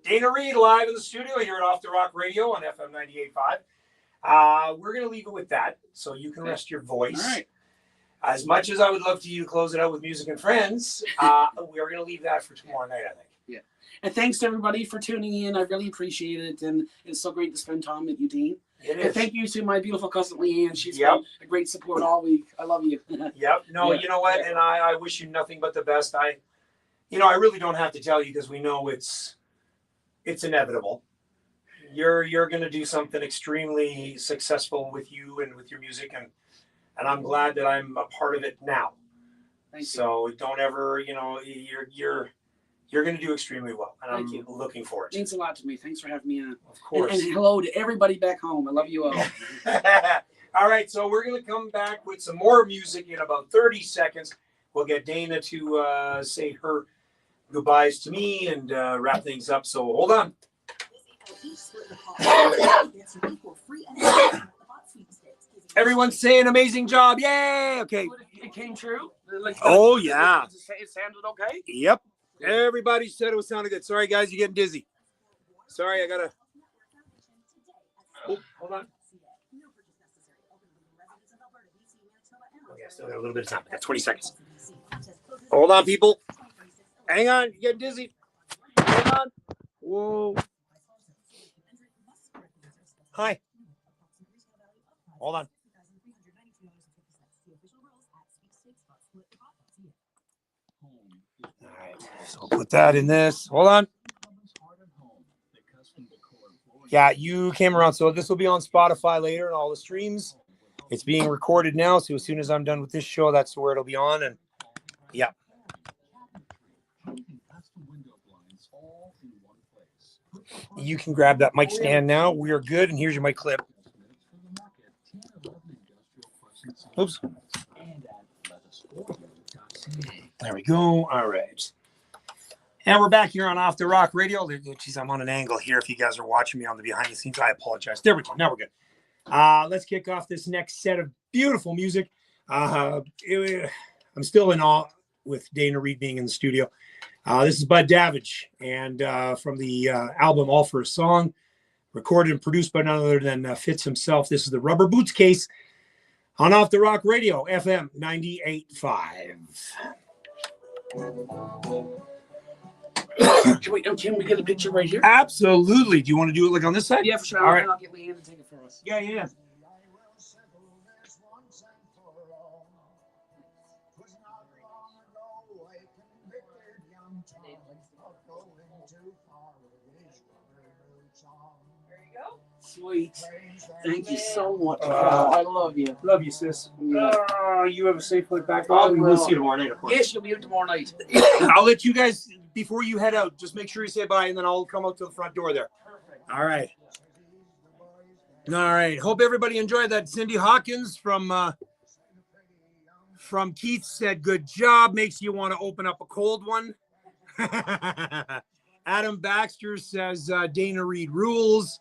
Dana Reid live in the studio here at Off the Rock Radio on FM 98.5. We're going to leave it with that so you can rest your voice. All right. As much as I would love to you to close it out with Music and Friends, we are going to leave that for tomorrow night, I think. Yeah. And thanks to everybody for tuning in. I really appreciate it. And it's so great to spend time with you, Dean. It is. And thank you to my beautiful cousin Leanne. She's been a great support all week. I love you. Yep. No, you know what? And I wish you nothing but the best. I really don't have to tell you because we know it's inevitable. You're going to do something extremely successful with you and with your music, and I'm glad that I'm a part of it now. Thank you. So don't ever, you're going to do extremely well, and Thank I'm you. looking forward to it. Thanks a lot to me. Thanks for having me on. Of course. And hello to everybody back home. I love you all. All right, so we're going to come back with some more music in about 30 seconds. We'll get Dana to say her goodbyes to me and wrap things up. So hold on. Everyone's saying amazing job. Yay. Okay. It came true? Like, Oh, yeah. It sounded okay? Yep. Everybody said it was sounding good. Sorry, guys. You're getting dizzy. Sorry, I got to. Oh, hold on. Okay, I still got a little bit of time. I got 20 seconds. Hold on, people. Hang on. You're getting dizzy. Hang on. Whoa. Hi. Hold on. All right. So I'll put that in this. Hold on. Yeah, you came around. So this will be on Spotify later and all the streams. It's being recorded now. So as soon as I'm done with this show, that's where it'll be on. And yeah. You can grab that mic stand now. We are good. And here's your mic clip. Oops. There we go. All right. And we're back here on Off the Rock Radio. Geez, I'm on an angle here. If you guys are watching me on the behind the scenes, I apologize. There we go. Now we're good. Let's kick off this next set of beautiful music. I'm still in awe with Dana Reid being in the studio. This is Bud Davidge, and from the album All for a Song, recorded and produced by none other than Fitz himself. This is the Rubber Boots Case on Off the Rock Radio, FM 98.5. Can we get a picture right here? Absolutely. Do you want to do it like on this side? Yeah, for sure. All right. I'll get Leanne to take it for us. Yeah. Sweet. Thank you so much. I love you. Love you, sis. Yeah. You have a safe flight back. Oh, We'll see you tomorrow night, of course. Yes, you'll be out tomorrow night. I'll let you guys, before you head out, just make sure you say bye, and then I'll come out to the front door there. All right. All right. Hope everybody enjoyed that. Cindy Hawkins from Keith said, good job. Makes you want to open up a cold one. Adam Baxter says, Dana Reid rules.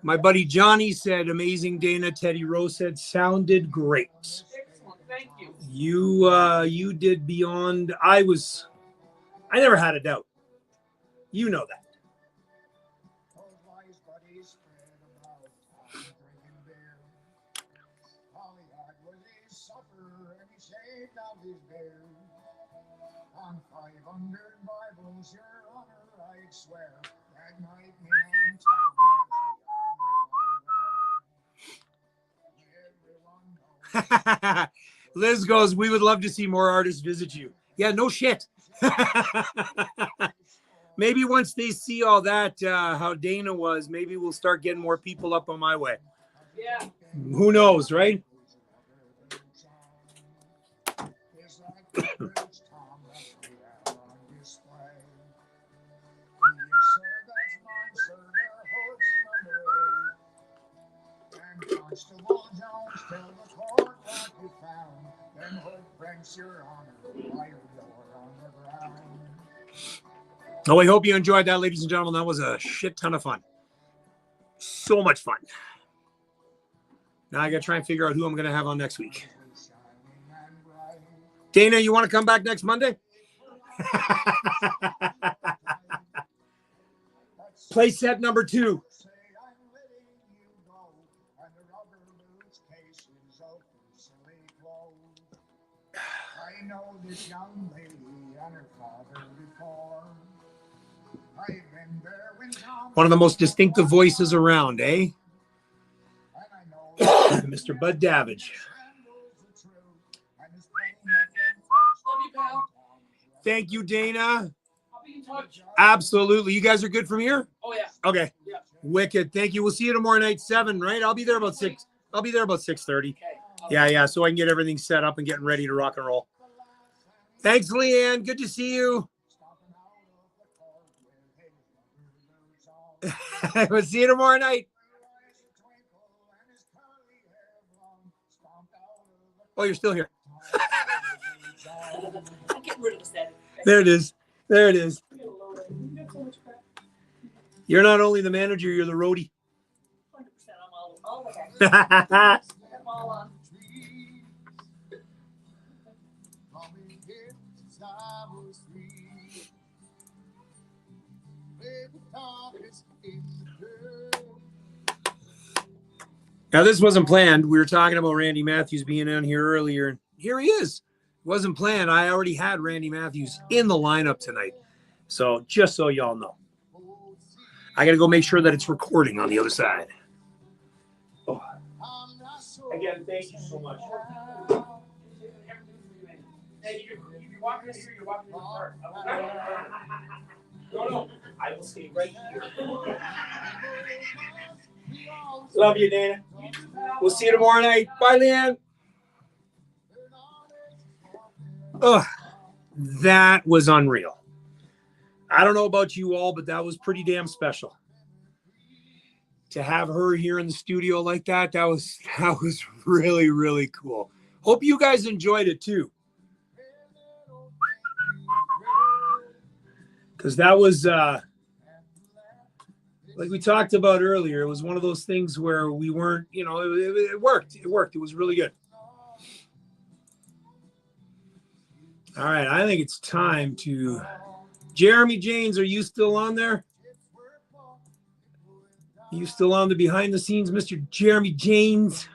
My buddy Johnny said, amazing, Dana. Teddy Rowe said, sounded great. Excellent. Thank you. You did beyond. I never had a doubt. You know that. Liz goes, we would love to see more artists visit you. Yeah, no shit. Maybe once they see all that, how Dana was, maybe we'll start getting more people up on my way. Yeah. Who knows, right? Oh, I hope you enjoyed that, ladies and gentlemen. That was a shit ton of fun. So much fun. Now I got to try and figure out who I'm going to have on next week. Dana, you want to come back next Monday? Play set number 2. I know this young lady and her father before. I've been there when one of the most distinctive voices around, eh? Mr. Bud Davidge. Love you, pal. Thank you, Dana. I'll be in touch. Absolutely. You guys are good from here? Oh, yeah. Okay. Yeah. Wicked. Thank you. We'll see you tomorrow night, 7, right? I'll be there about 6. I'll be there about 6:30. Okay. Yeah. So I can get everything set up and getting ready to rock and roll. Thanks, Leanne. Good to see you. We'll see you tomorrow night. Oh, you're still here. Get rid of the static. There it is. You're not only the manager, you're the roadie. 100%. I'm all the guys. I'm all on. Now, this wasn't planned. We were talking about Randy Matthews being on here earlier, and here he is. It wasn't planned. I already had Randy Matthews in the lineup tonight. So just so y'all know. I got to go make sure that it's recording on the other side. Oh. Again, thank you so much. Hey, you're walking the street, you're walking in the park. No. I will stay right here. Love you, Dana. We'll see you tomorrow night. Bye, Leanne. Ugh, that was unreal. I don't know about you all, but that was pretty damn special. To have her here in the studio like that, that was really, really cool. Hope you guys enjoyed it too. Because that was, like we talked about earlier, it was one of those things where we weren't, you know, it worked. It worked. It was really good. All right. I think it's time to... Jeremy James, are you still on there? Are you still on the behind the scenes, Mr. Jeremy James?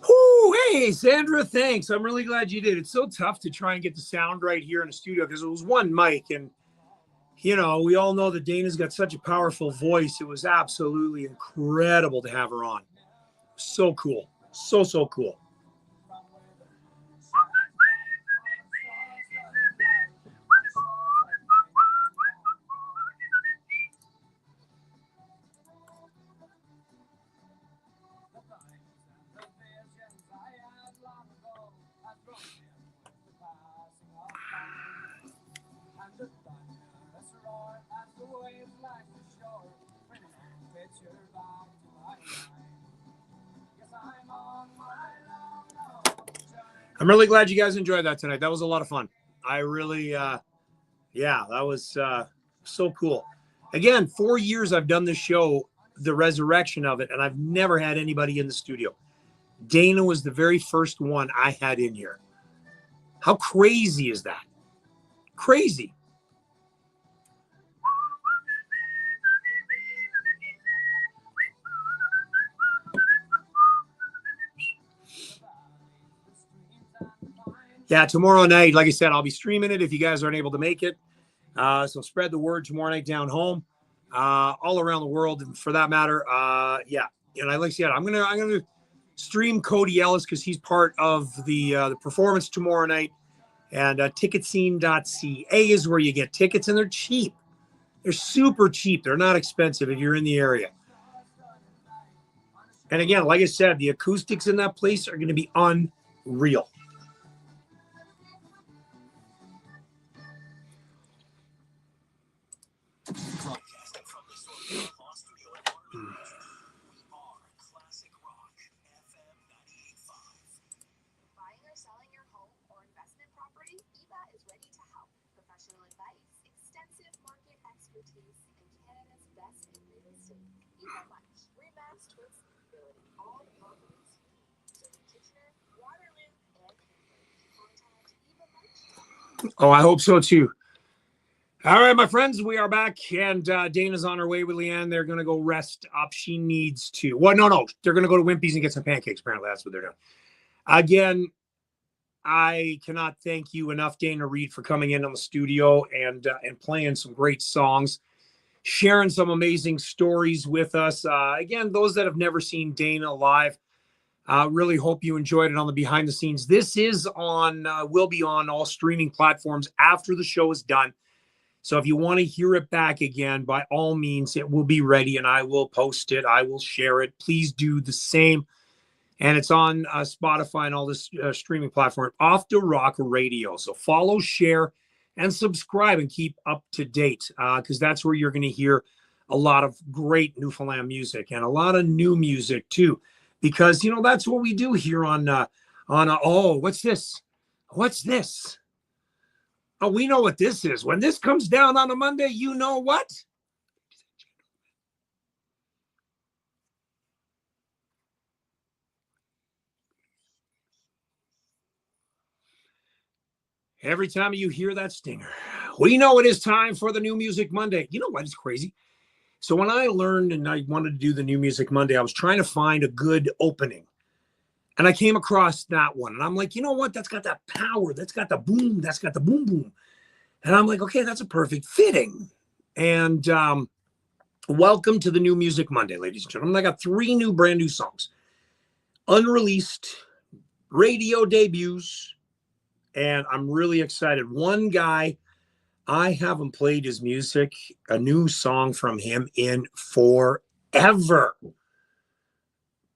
Ooh, hey, Sandra, thanks. I'm really glad you did. It's so tough to try and get the sound right here in the studio because it was one mic. And, you know, we all know that Dana's got such a powerful voice. It was absolutely incredible to have her on. So cool. So cool. I'm really glad you guys enjoyed that tonight. That was a lot of fun. I really, yeah, that was so cool. Again, 4 years I've done this show, the resurrection of it, and I've never had anybody in the studio. Dana was the very first one I had in here. How crazy is that? Crazy. Yeah, tomorrow night, like I said, I'll be streaming it if you guys aren't able to make it. So spread the word tomorrow night down home, all around the world, and for that matter. Yeah, and like I said, I'm gonna stream Cody Ellis because he's part of the performance tomorrow night. And ticketscene.ca is where you get tickets, and they're cheap. They're super cheap. They're not expensive if you're in the area. And again, like I said, the acoustics in that place are going to be unreal. Broadcasting from the Source Law Studio in Waterloo, we are Classic Rock FM 98.5. Buying or selling your home or investment property, Eva is ready to help. Professional advice, extensive market expertise, and Canada's best in real estate. Eva Munch, Remax Twin Sustainability, all properties. Serving Kitchener, Waterloo, and Cambridge. Contact Eva Munch. Oh, I hope so too. All right, my friends, we are back, and Dana's on her way with Leanne. They're going to go rest up. She needs to. Well, no. They're going to go to Wimpy's and get some pancakes. Apparently, that's what they're doing. Again, I cannot thank you enough, Dana Reid, for coming in on the studio and playing some great songs, sharing some amazing stories with us. Again, those that have never seen Dana live, really hope you enjoyed it on the behind the scenes. This is on, will be on all streaming platforms after the show is done. So if you want to hear it back again, by all means, it will be ready and I will post it. I will share it. Please do the same. And it's on Spotify and all this streaming platform, Off the Rock Radio. So follow, share, and subscribe and keep up to date because that's where you're going to hear a lot of great Newfoundland music and a lot of new music too. Because, you know, that's what we do here on oh, what's this? What's this? Oh, we know what this is. When this comes down on a Monday, you know what? Every time you hear that stinger, we know it is time for the New Music Monday. You know what is crazy? So when I learned and I wanted to do the New Music Monday, I was trying to find a good opening. And I came across that one. And I'm like, you know what? That's got that power. That's got the boom. That's got the boom, boom. And I'm like, okay, that's a perfect fitting. And welcome to the New Music Monday, ladies and gentlemen. I got 3 new brand new songs, unreleased radio debuts, and I'm really excited. One guy, I haven't played his music, a new song from him in forever.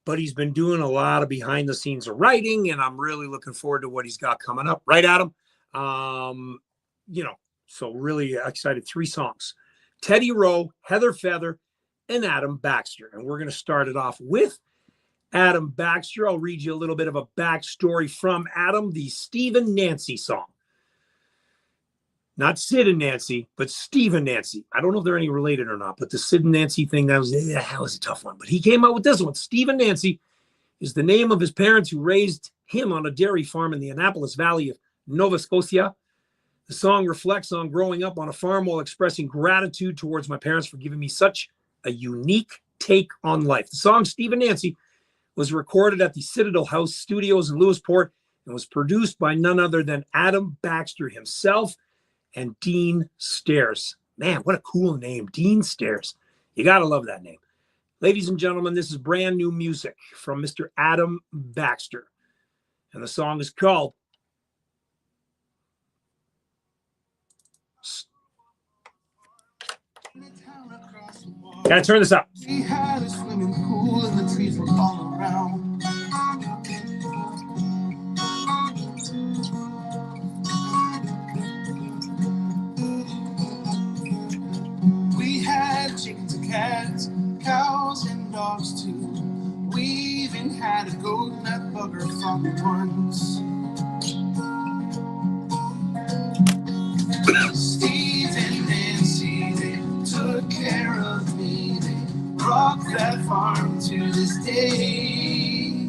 But he's been doing a lot of behind the scenes writing, and I'm really looking forward to what he's got coming up. Right, Adam? You know, so really excited. 3 songs. Teddy Rowe, Heather Feather, and Adam Baxter. And we're going to start it off with Adam Baxter. I'll read you a little bit of a backstory from Adam, the Steve and Nancy song. Not Sid and Nancy, but Steve and Nancy. I don't know if they're any related or not, but the Sid and Nancy thing, that was a tough one. But he came out with this one. Steve and Nancy is the name of his parents who raised him on a dairy farm in the Annapolis Valley of Nova Scotia. The song reflects on growing up on a farm while expressing gratitude towards my parents for giving me such a unique take on life. The song Steve and Nancy was recorded at the Citadel House Studios in Lewisport and was produced by none other than Adam Baxter himself and Dean Stairs. Man, what a cool name, Dean Stairs. You got to love that name. Ladies and gentlemen, this is brand new music from Mr. Adam Baxter. And the song is called Gotta turn this up. We had a swimming pool and the trees were all around. We had chickens and cats, cows and dogs too. We even had a goat and that bugger from once. Steve and Nancy, they took care of me. They rocked that farm to this day.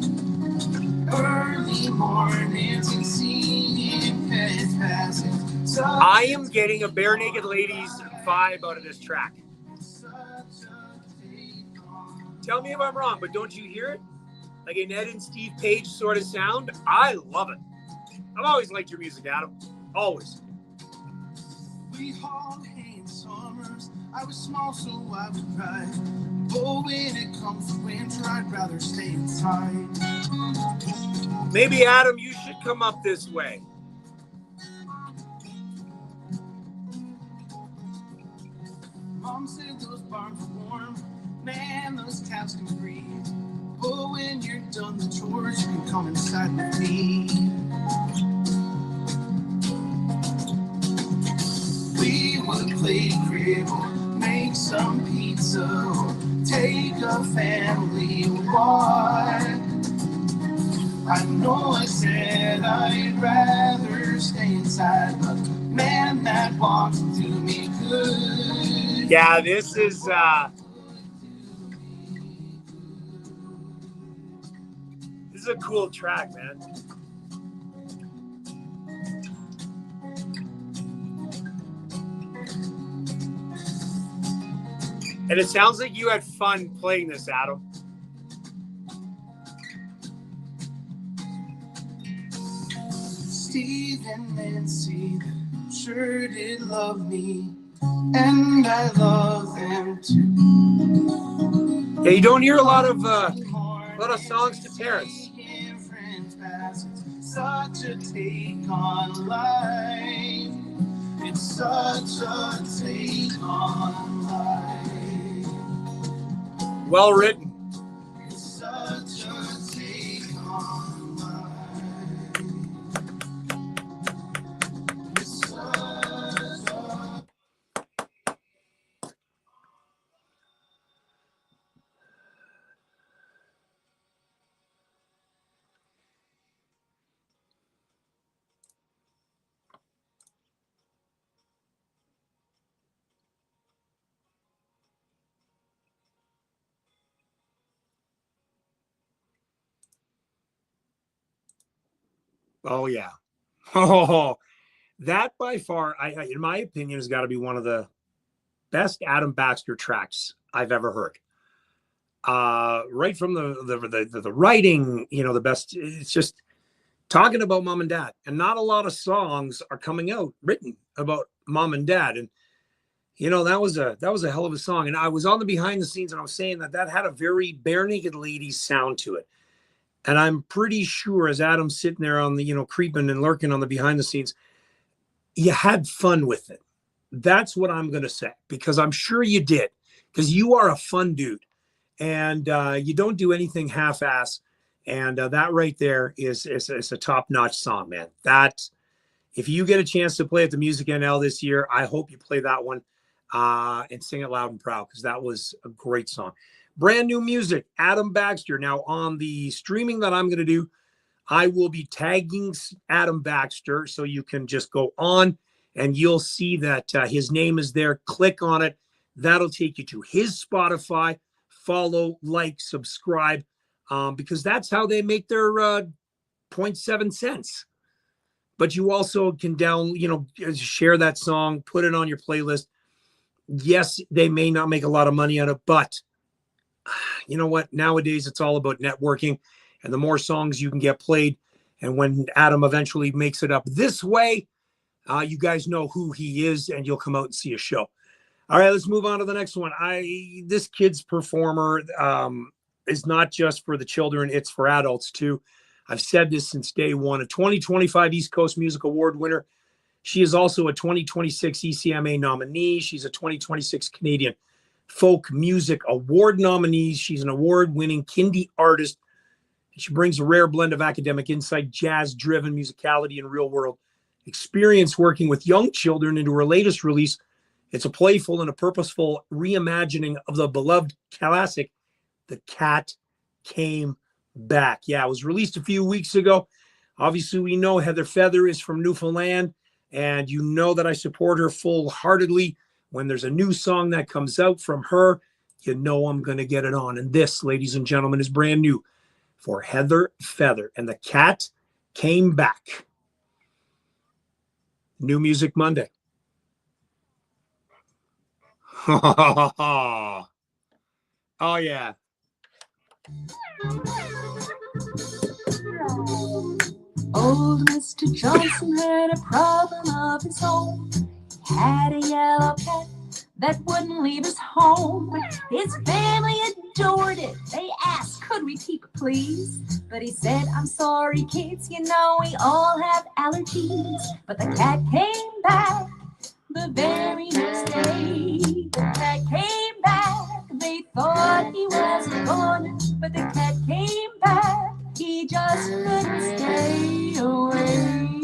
Early mornings and seeing pets passing. I am getting a Bare Naked Ladies vibe out of this track. Tell me if I'm wrong, but don't you hear it? Like an Ed and Steve Page sort of sound? I love it. I've always liked your music, Adam. Always. We hauled hay in summers. I was small, so I would cry. But when it comes to winter, I'd rather stay inside. Maybe, Adam, you should come up this way. Mom said those barns were warm. Man, those cows can breathe. But when you're done the chores, you can come inside with me. We would play crib or make some pizza or take a family walk. I know I said I'd rather stay inside, but man, that walks to me good. Yeah, this is a cool track, man. And it sounds like you had fun playing this, Adam. Steve and Nancy sure did love me, and I love them too. Yeah, you don't hear a lot of songs to Terrace. Such a take on life. It's such a take on life. Well written. It's such a take on life. It's such a... Oh, yeah. Oh, that by far, in my opinion, has got to be one of the best Adam Baxter tracks I've ever heard. Right from the writing, the best. It's just talking about mom and dad, and not a lot of songs are coming out written about mom and dad. And that was a hell of a song. And I was on the behind the scenes, and I was saying that had a very Bare Naked Ladies sound to it. And I'm pretty sure, as Adam's sitting there on the, creeping and lurking on the behind the scenes, you had fun with it. That's what I'm going to say, because I'm sure you did, because you are a fun dude, and you don't do anything half-ass. And that right there is a top-notch song, man. That, if you get a chance to play at the Music NL this year, I hope you play that one and sing it loud and proud, because that was a great song. Brand new music, Adam Baxter. Now, on the streaming that I'm going to do, I will be tagging Adam Baxter, so you can just go on and you'll see that his name is there. Click on it. That'll take you to his Spotify. Follow, like, subscribe, because that's how they make their 0.7 cents. But you also can share that song, put it on your playlist. Yes, they may not make a lot of money on it, but you know what? Nowadays, it's all about networking, and the more songs you can get played. And when Adam eventually makes it up this way, you guys know who he is, and you'll come out and see a show. All right, let's move on to the next one. This kid's performer is not just for the children, it's for adults too. I've said this since day one. A 2025 East Coast Music Award winner. She is also a 2026 ECMA nominee. She's a 2026 Canadian Folk Music Award nominee. She's an award-winning Kindie artist. She brings a rare blend of academic insight, jazz-driven musicality, and real-world experience working with young children into her latest release. It's a playful and a purposeful reimagining of the beloved classic, The Cat Came Back. Yeah, it was released a few weeks ago. Obviously, we know Heather Feather is from Newfoundland, and you know that I support her full-heartedly. When there's a new song that comes out from her, you know I'm going to get it on. And this, ladies and gentlemen, is brand new for Heather Feather, and The Cat Came Back. New Music Monday. Oh, yeah. Old Mr. Johnson had a problem of his own. He had a yellow cat that wouldn't leave his home. His family adored it. They asked, could we keep it, please? But he said, I'm sorry, kids, we all have allergies. But the cat came back the very next day. The cat came back. They thought he was gone, but the cat came back. He just couldn't stay away.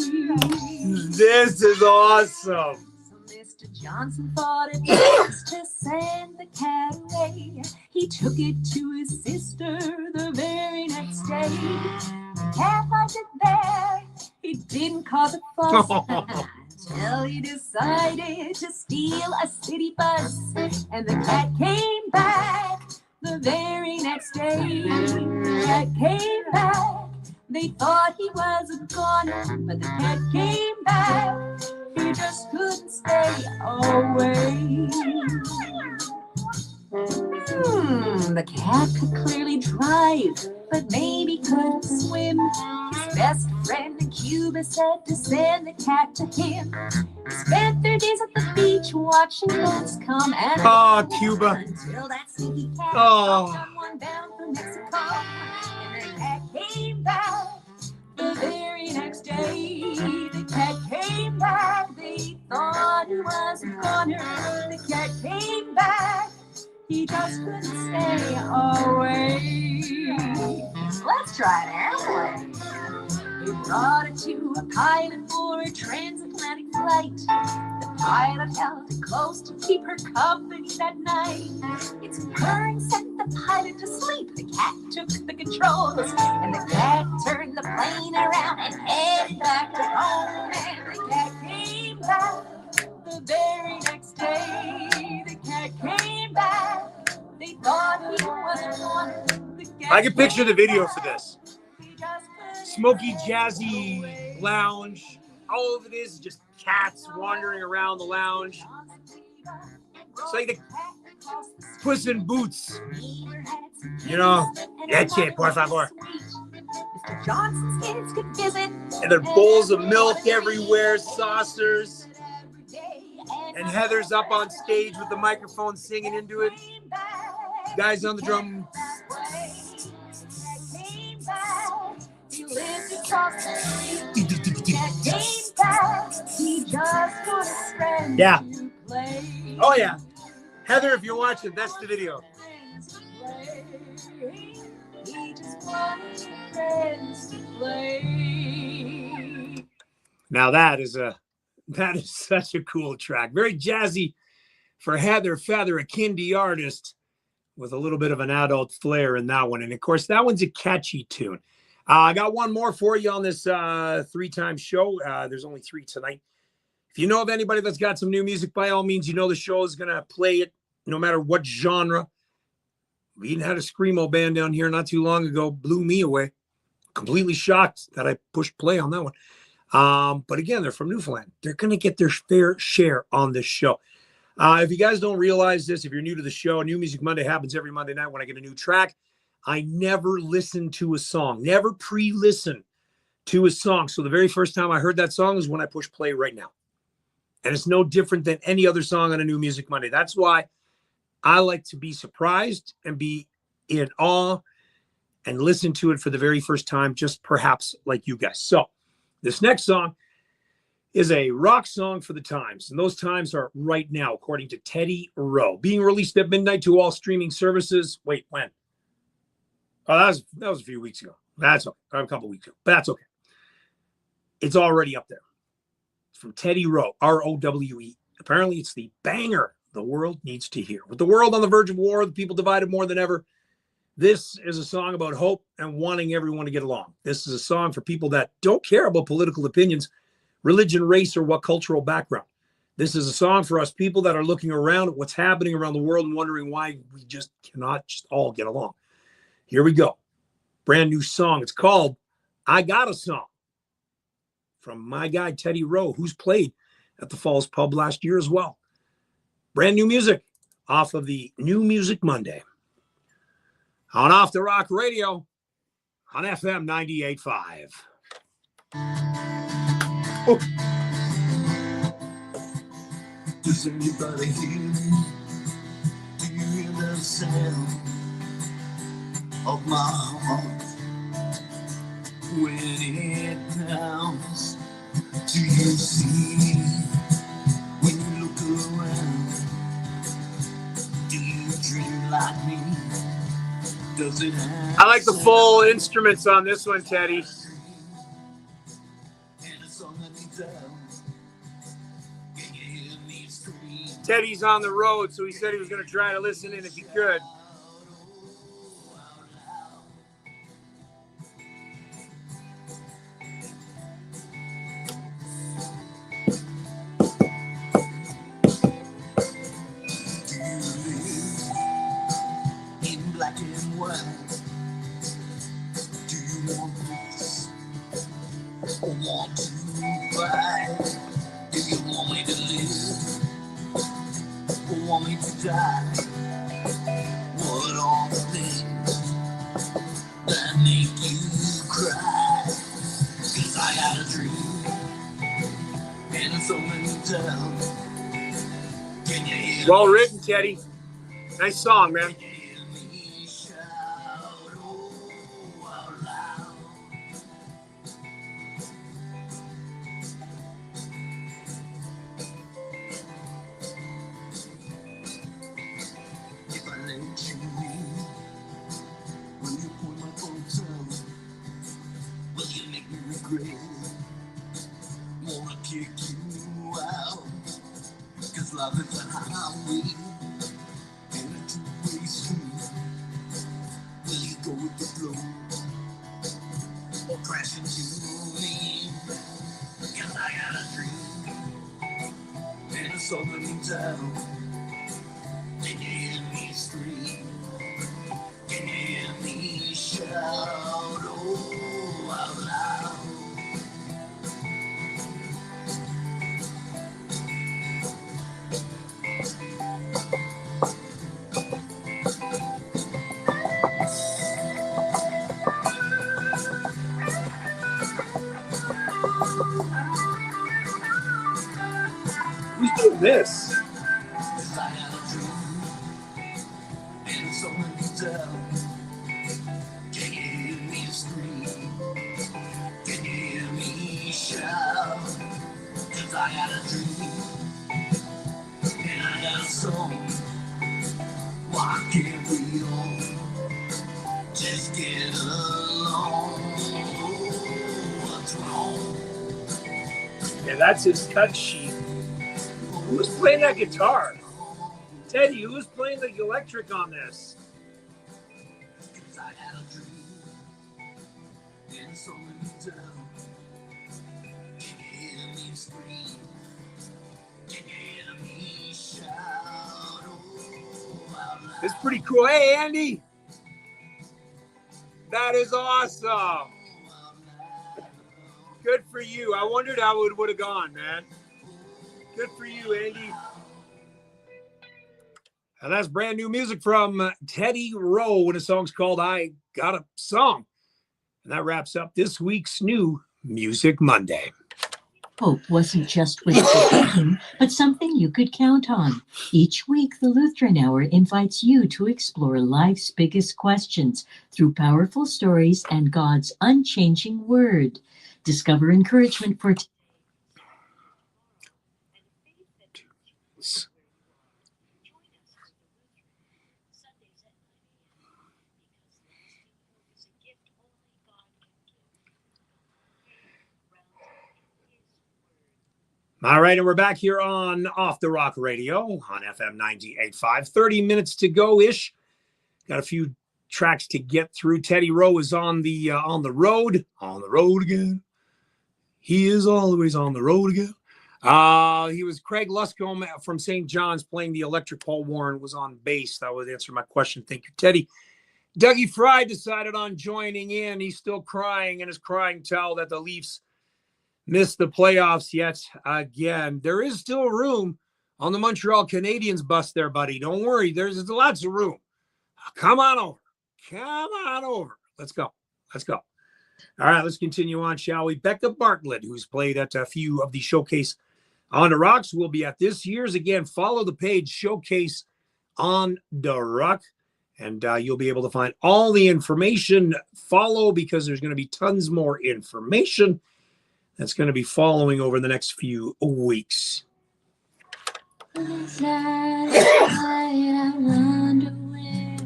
This is awesome. Mr. Johnson thought it best to send the cat away. He took it to his sister the very next day. The cat liked it there. It didn't cause a fuss until he decided to steal a city bus. And the cat came back the very next day. The cat came back. They thought he was gone, but the cat came back. He just couldn't stay away. The cat could clearly drive, but maybe couldn't swim. His best friend in Cuba said to send the cat to him. They spent their days at the beach watching boats come and Oh, Cuba. until that sneaky cat Oh. found one bound for Mexico. And the cat came back the very next day. The cat came back. They thought he was a goner. The cat came back. He just couldn't stay away. Let's try an airplane. They brought it to a pilot for a transatlantic flight. The pilot held it close to keep her company that night. Its purring sent the pilot to sleep. The cat took the controls, and the cat turned the plane around and headed back to home. And the cat came back the very next day. The cat came back. They thought he was one. I can picture the video for this. Smoky, jazzy lounge. All of it is just cats wandering around the lounge. It's like the Puss in Boots. You know, leche, por favor. Mr. Johnson's kids could visit. And there are bowls of milk everywhere, saucers. And Heather's up on stage with the microphone singing into it. Guys on the drum. He lived across the street. Came back. He just wanted friends Yeah. to play. Oh, yeah. Heather, if you're watching, that's the video. He just wanted friends to play. Now that is such a cool track. Very jazzy for Heather Feather, a kindy artist with a little bit of an adult flair in that one. And of course, that one's a catchy tune. I got one more for you on this 3-time show. There's only 3 tonight. If you know of anybody that's got some new music, by all means, you know the show is going to play it no matter what genre. We even had a Screamo band down here not too long ago, blew me away. Completely shocked that I pushed play on that one. But again, they're from Newfoundland. They're going to get their fair share on this show. If you guys don't realize this, if you're new to the show, New Music Monday happens every Monday night when I get a new track. I never listen to a song, never pre-listen to a song. So the very first time I heard that song is when I push play right now. And it's no different than any other song on a New Music Monday. That's why I like to be surprised and be in awe and listen to it for the very first time, just perhaps like you guys. So this next song is a rock song for the times. And those times are right now, according to Teddy Rowe. Being released at midnight to all streaming services. Wait, when? Oh, that was a few weeks ago. That's okay. A couple weeks ago. But that's okay. It's already up there. It's from Teddy Rowe, R-O-W-E. Apparently, it's the banger the world needs to hear. With the world on the verge of war, the people divided more than ever, this is a song about hope and wanting everyone to get along. This is a song for people that don't care about political opinions, religion, race, or what cultural background. This is a song for us people that are looking around at what's happening around the world and wondering why we just cannot just all get along. Here we go. Brand new song. It's called I Got a Song from my guy, Teddy Rowe, who's played at the Falls Pub last year as well. Brand new music off of the New Music Monday on Off the Rock Radio on FM 98.5. Oh. Does anybody hear me? Do you hear the sound of my heart when it pounds? Do you see when you look around? Do you dream like me? Does it have I like the full instruments on this one, Teddy. Teddy's on the road, so he said he was going to try to listen in if he could. In black and white, do you want peace or want to fight? Do you want me to live or want me to die? What on tell? Can you hear Well me? written, Teddy. Nice song, man. Can you hear me shout, oh, out loud? If I let you in, will you point my phone down? Will you make me regret it? Wanna kick you out? 'Cause love is a highway and a two-way street. Will you go with the flow or crash into me? 'Cause I got a dream and a song in town. Can you hear me scream? Can you hear me shout, oh, out loud? Who's doing this? 'Cause I got a dream and a song in town. Can you hear me scream? Can you hear me shout? 'Cause I got a dream and I got a song. Why can't we all just get along? What's wrong? Yeah, that's his cut sheet. Who's playing that guitar? Teddy, who's playing the electric on this? 'Cause I got a dream and a song in town. Can you hear me scream? Can you hear me shout, oh, out loud? It's pretty cool. Hey, Andy. That is awesome. Good for you. I wondered how it would have gone, man. Good for you, Andy. And that's brand new music from Teddy Rowe, and the song's called I Got a Song. And that wraps up this week's new Music Monday. Hope wasn't just wishful but something you could count on. Each week, the Lutheran Hour invites you to explore life's biggest questions through powerful stories and God's unchanging word. Discover encouragement for All right, and we're back here on Off the Rock Radio on FM 98.5. 30 minutes to go-ish. Got a few tracks to get through. Teddy Rowe is on the road again. He is always on the road again. He was Craig Luscombe from St. John's playing the electric. Paul Warren was on bass. That would answer my question. Thank you, Teddy. Dougie Fry decided on joining in. He's still crying in his crying towel that the Leafs missed the playoffs yet again. There is still room on the Montreal Canadiens bus there, buddy. Don't worry. There's lots of room. Come on over. Come on over. Let's go. Let's go. All right, let's continue on, shall we? Becca Bartlett, who's played at a few of the Showcase on the Rocks, will be at this year's. Again, follow the page Showcase on the Rock, and you'll be able to find all the information. Follow, because there's going to be tons more information that's going to be following over the next few weeks. I wonder where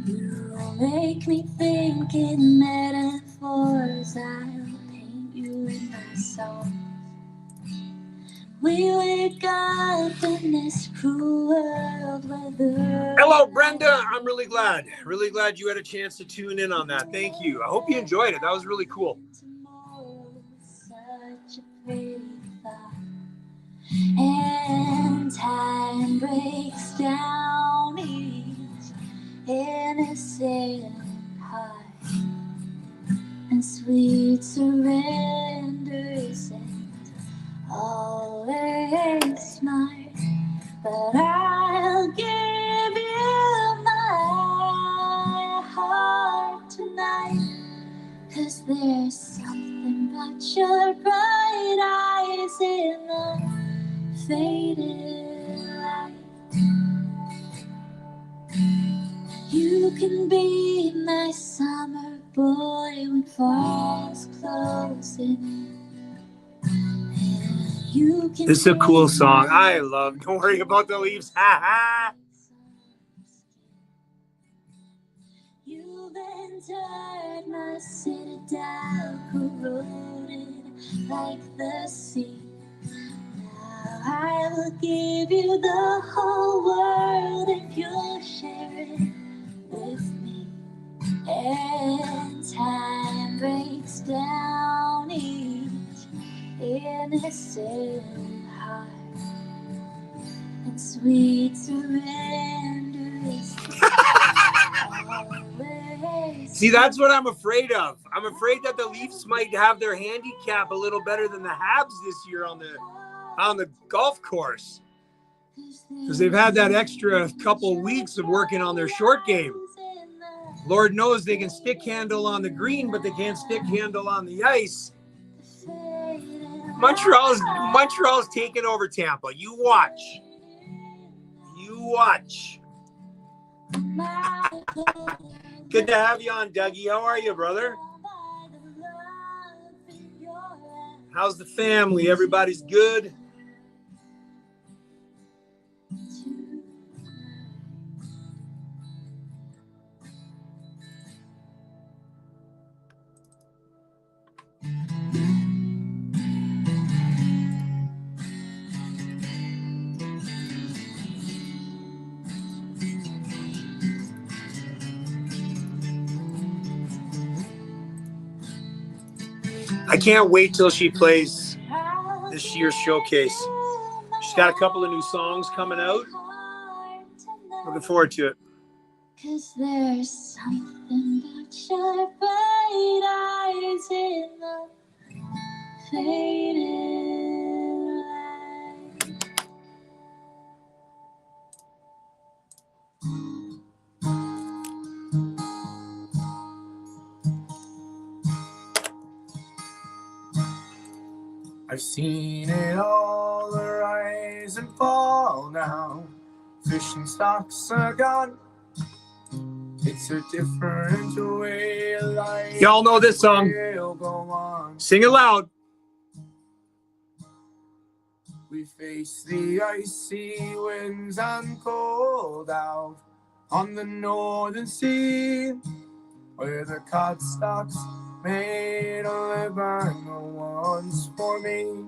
you make me think in metaphors. I'll paint you in my songs. We wake up in this cruel world where the... Hello, Brenda. I'm really glad you had a chance to tune in on that. Thank you. I hope you enjoyed it. That was really cool. Such a pretty thought. And time breaks down each innocent heart, and sweet surrenders and always smart. But I'll give you my heart tonight, 'cause there's something about your bright eyes can be my summer boy when fall's closing. You can This is a cool song. I love Don't Worry About the Leaves. Ha ha. You've entered my citadel, corroded like the sea. Now I will give you the whole world if you'll share it with me. And time breaks down each innocent heart, and sweet surrender is always. See, that's what I'm afraid of. I'm afraid that the Leafs might have their handicap a little better than the Habs this year on the golf course, because they've had that extra couple weeks of working on their short game. Lord knows they can stick handle on the green, but they can't stick handle on the ice. Montreal's taking over Tampa. You watch. You watch. Good to have you on, Dougie. How are you, brother? How's the family? Everybody's good? I can't wait till she plays this year's showcase. She's got a couple of new songs coming out. Looking forward to it. 'Cause there's something about your bright eyes in the faded light. I've seen it all rise and fall now. Fishing stocks are gone. It's a different way of life. Y'all know this song. Sing it loud. We face the icy winds and cold out on the northern sea, where the cod stocks made a living once for me.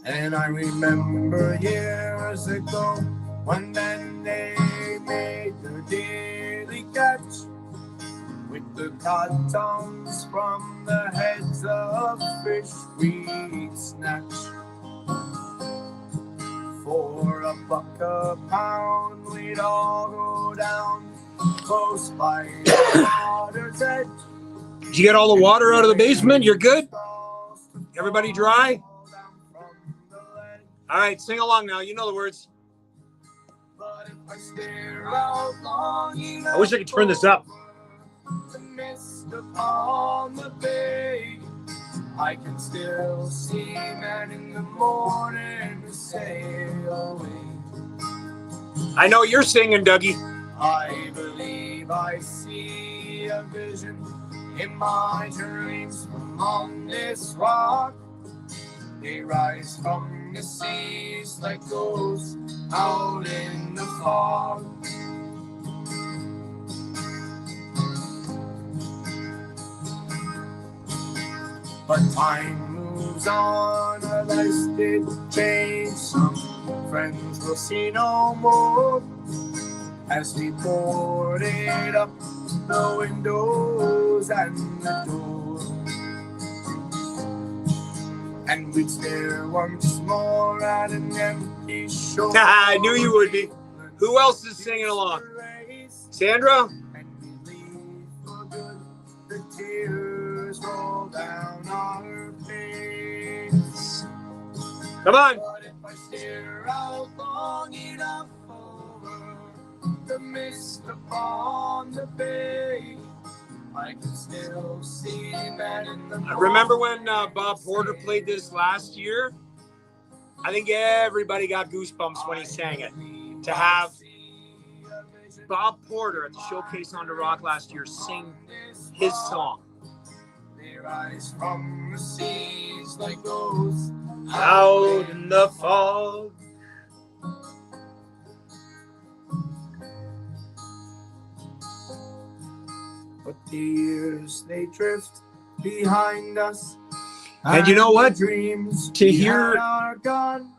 And I remember years ago when then they made their daily catch with the cod tongues from the heads of fish we'd snatch. For $1 a pound we'd all go down close by the water's edge. Did you get all the water out of the basement? You're good? Everybody dry? All right, sing along now. You know the words. I wish I could turn this up. The mist upon the bay, I can still see men in the morning sail away. I know you're singing, Dougie. I believe I see a vision in my dreams from on this rock. They rise from the seas like ghosts out in the fog. But time moves on, our lives did change. Some friends will see no more as we boarded up the windows and the door. And we'd stare once more at an empty shore. I knew you would be. Who else is singing along? Sandra? And we leave for good. The tears roll down our face. Come on. But if I stare out long enough over the mist upon the bay, I can still see men in the morning. Remember when Bob Porter played this last year? I think everybody got goosebumps when he sang it. To have Bob Porter at the Showcase on the Rock last year sing his song. They rise from the seas like ghosts Out in the fog. But the years they drift behind us. And you know what? Dreams To hear are gone.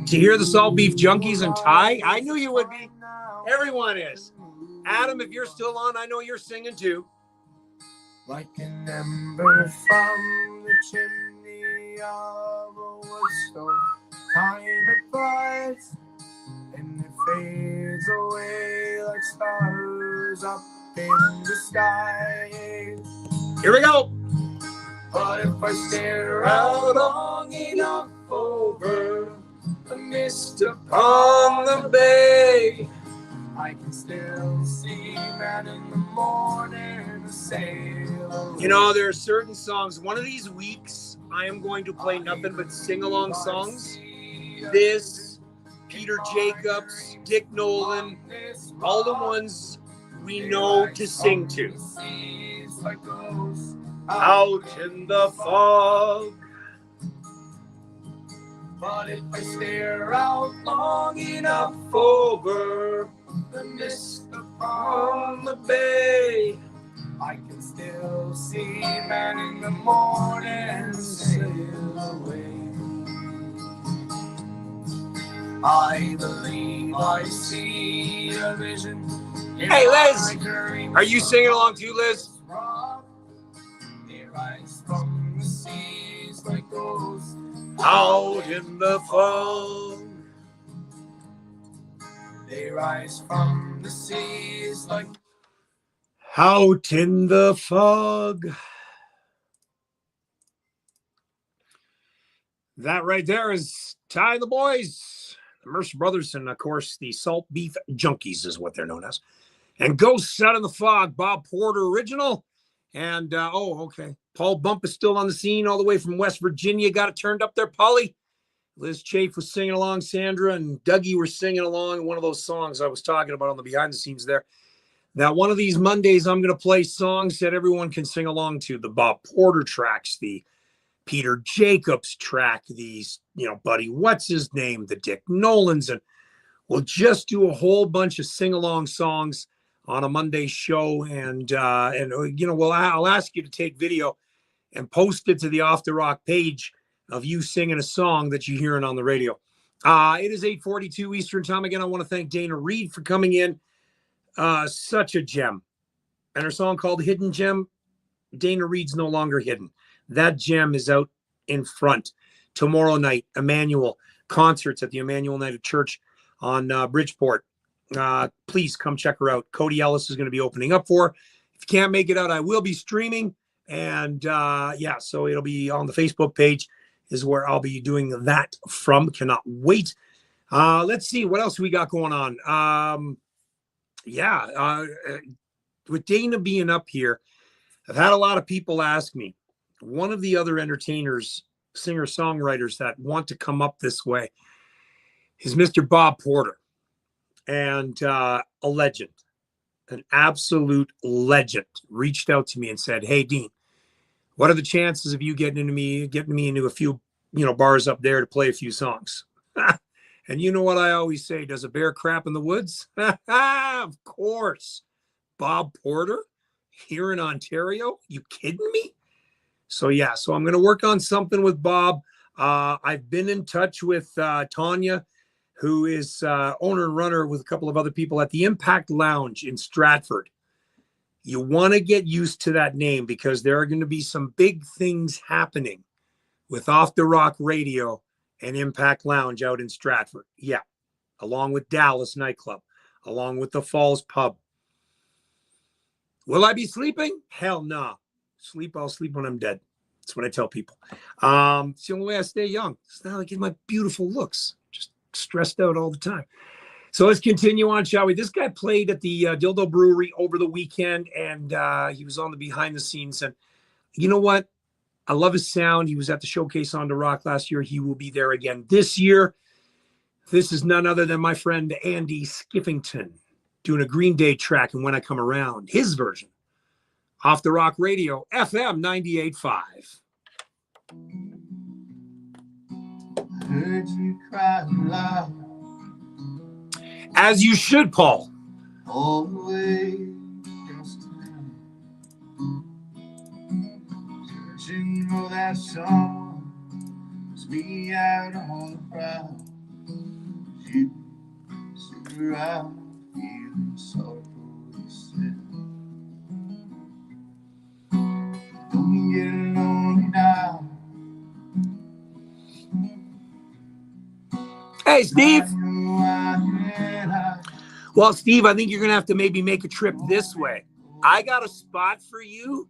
To hear the Salt Beef Junkies and Ty, I knew you would be. Everyone is. Adam, if you're still on, I know you're singing too. Like an ember from the chimney of a wood stove. Time it flies and it fades away like stars up in the sky. Here we go. But if I stare out long enough over the mist upon the bay, I can still see man in the morning sail away. You know, there are certain songs. One of these weeks, I am going to play nothing but sing-along songs. This, Peter Jacobs, Dick Nolan, all the ones we know to sing to. Out in the fog. But if I stare out long enough over the mist upon the bay, I can still see man in the morning sail away. I believe I see a vision. Hey, Liz, are you singing along too, Liz? They rise from the seas like ghosts Out in the fog. They rise from the seas like Out in the fog. That right there is Ty and the Boys, the Mercer Brothers, and of course the Salt Beef Junkies is what they're known as. And Ghosts Out in the Fog, Bob Porter original. And, okay. Paul Bump is still on the scene all the way from West Virginia. Got it turned up there, Polly. Liz Chafe was singing along. Sandra and Dougie were singing along. One of those songs I was talking about on the behind the scenes there. Now, one of these Mondays, I'm going to play songs that everyone can sing along to. The Bob Porter tracks, the Peter Jacobs track, these, Buddy What's-His-Name, the Dick Nolans. And we'll just do a whole bunch of sing-along songs on a Monday show. And I'll ask you to take video and post it to the Off the Rock page of you singing a song that you're hearing on the radio. It is 8:42 Eastern time. Again, I want to thank Dana Reid for coming in. Such a gem. And her song called Hidden Gem, Dana Reid's no longer hidden. That gem is out in front. Tomorrow night, Emmanuel concerts at the Emmanuel Church on Bridgeport. Please come check her out. Cody Ellis is going to be opening up for her. If you can't make it out, I will be streaming. And so it'll be on the Facebook page is where I'll be doing that from. Cannot wait. Let's see what else we got going on. With Dana being up here, I've had a lot of people ask me. One of the other entertainers, singer-songwriters that want to come up this way is Mr. Bob Porter. And a legend, an absolute legend, reached out to me and said, "Hey, Dean, what are the chances of you getting me into a few, bars up there to play a few songs?" And you know what I always say? Does a bear crap in the woods? Of course. Bob Porter here in Ontario? You kidding me? So I'm going to work on something with Bob. I've been in touch with Tanya, who is owner and runner with a couple of other people at the Impact Lounge in Stratford. You want to get used to that name because there are going to be some big things happening with Off the Rock Radio and Impact Lounge out in Stratford. Yeah, along with Dallas Nightclub, along with the Falls Pub. Will I be sleeping? Hell no. I'll sleep when I'm dead. That's what I tell people. It's the only way I stay young. It's not like in my beautiful looks. Just stressed out all the time. So let's continue on, shall we? This guy played at the Dildo Brewery over the weekend, and he was on the behind the scenes. And you know what? I love his sound. He was at the Showcase on the Rock last year. He will be there again this year. This is none other than my friend Andy Skiffington. doing a Green Day track and When I Come Around, his version. Off the Rock Radio, FM 98.5. Heard you cry loud. As you should, Paul. All the way across the land. Searching for that song. It's me out on the prowl. You sit around feeling sorrowful, said. Don't get lonely now. Hey, Steve. Well, Steve, I think you're going to have to maybe make a trip this way. I got a spot for you.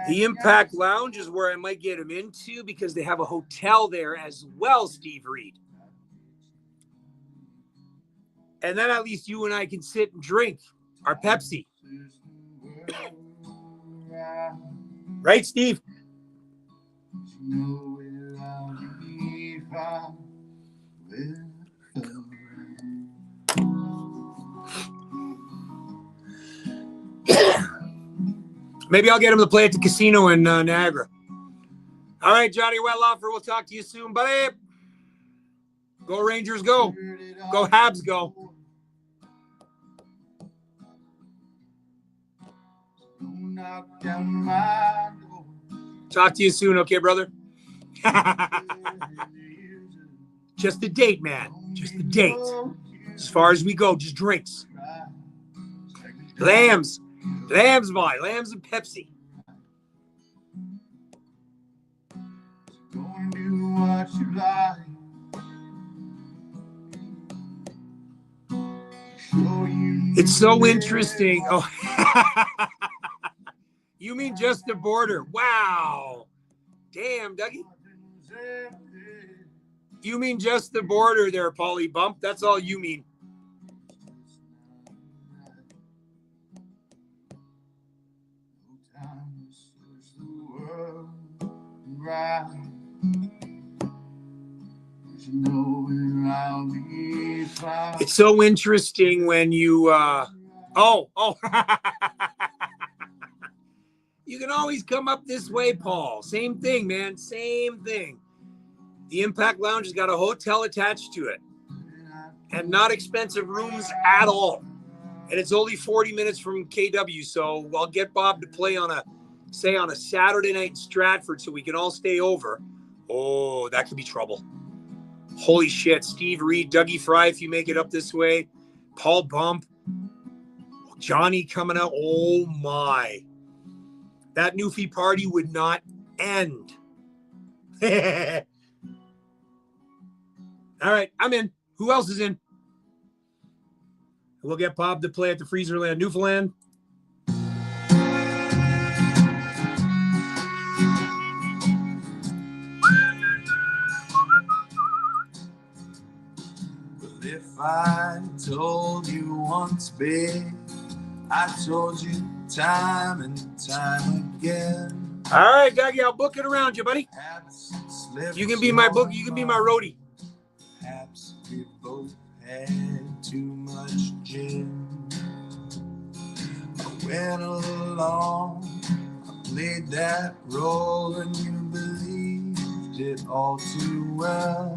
The Impact Lounge is where I might get him into because they have a hotel there as well, Steve Reid. And then at least you and I can sit and drink our Pepsi. Right, Steve? Maybe I'll get him to play at the casino in Niagara. All right, Johnny Wettloffer, we'll talk to you soon, buddy. Go Rangers, go. Go Habs, go. Talk to you soon, okay, brother? Just the date, man. Just the date. As far as we go, just drinks. Lambs. Lambs, boy. Lambs and Pepsi. Go and do what you like. It's so interesting. Oh, you mean just the border? Wow. Damn, Dougie. You mean just the border there, Paulie Bump? That's all you mean. It's so interesting when you you can always come up this way, Paul. Same thing, man. Same thing. The Impact Lounge has got a hotel attached to it and not expensive rooms at all. And it's only 40 minutes from KW. So I'll get Bob to play on a Saturday night in Stratford so we can all stay over. Oh, that could be trouble. Holy shit. Steve Reid, Dougie Fry, if you make it up this way. Paul Bump. Johnny coming out. Oh, my. That Newfie party would not end. All right, I'm in. Who else is in? We'll get Bob to play at the Freezerland, Newfoundland. Well, if I told you once, babe, I told you time and time again. All right, Dougie, I'll book it around you, buddy. You can be my book. You can be my roadie. Perhaps we both had too much gin. I went along, I played that role, and you believed it all too well.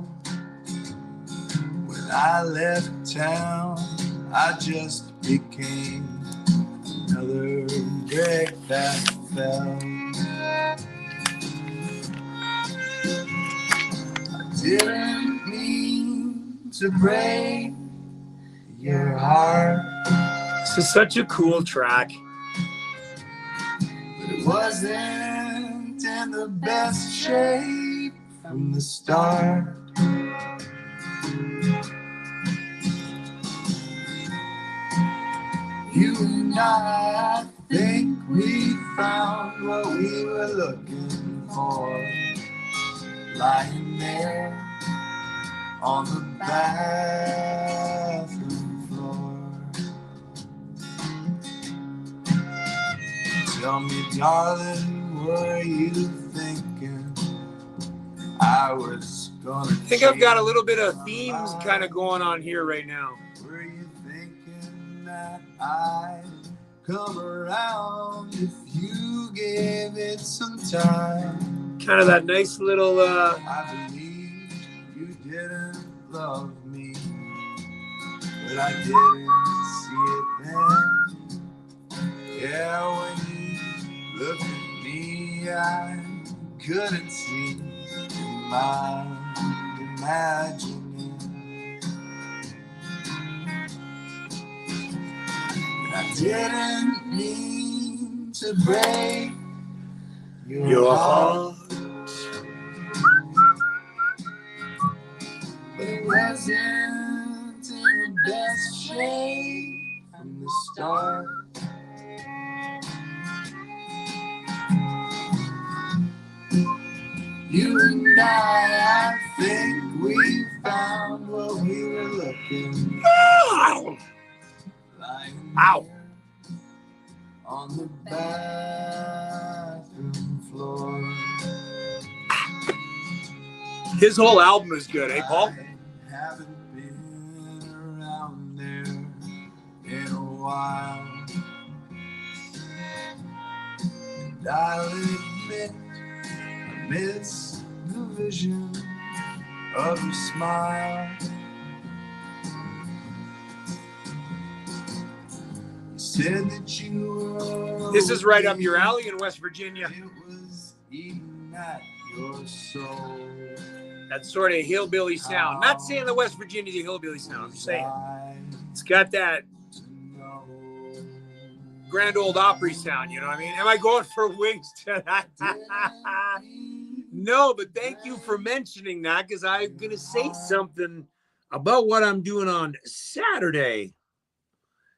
When I left town, I just became another brick that fell. I didn't mean to break your heart. This is such a cool track. But it wasn't in the best shape from the start. You and I think we found what we were looking for, lying there on the bathroom floor. Tell me, darling, were you thinking I was gonna? I think I've got a little bit of themes kind of going on here right now. Were you thinking that I'd come around if you gave it some time. Kind of that nice little I believe you didn't love me, but I didn't see it then. Yeah, when you looked at me, I couldn't see my imagining. I didn't mean to break your heart, but it wasn't in the best shape from the start. You and I think we found what we were looking for. Lying Ow. on the bathroom floor. His whole album is good, eh, Paul? I haven't been around there in a while, and I'll admit I miss the vision of your smile. You said that you were This is right up your alley in West Virginia. it was eating at your soul. That sort of hillbilly sound. Not saying that West Virginia's a hillbilly sound. I'm just saying it's got that Grand Old Opry sound. You know what I mean? Am I going for wings tonight? No, but thank you for mentioning that because I'm going to say something about what I'm doing on Saturday.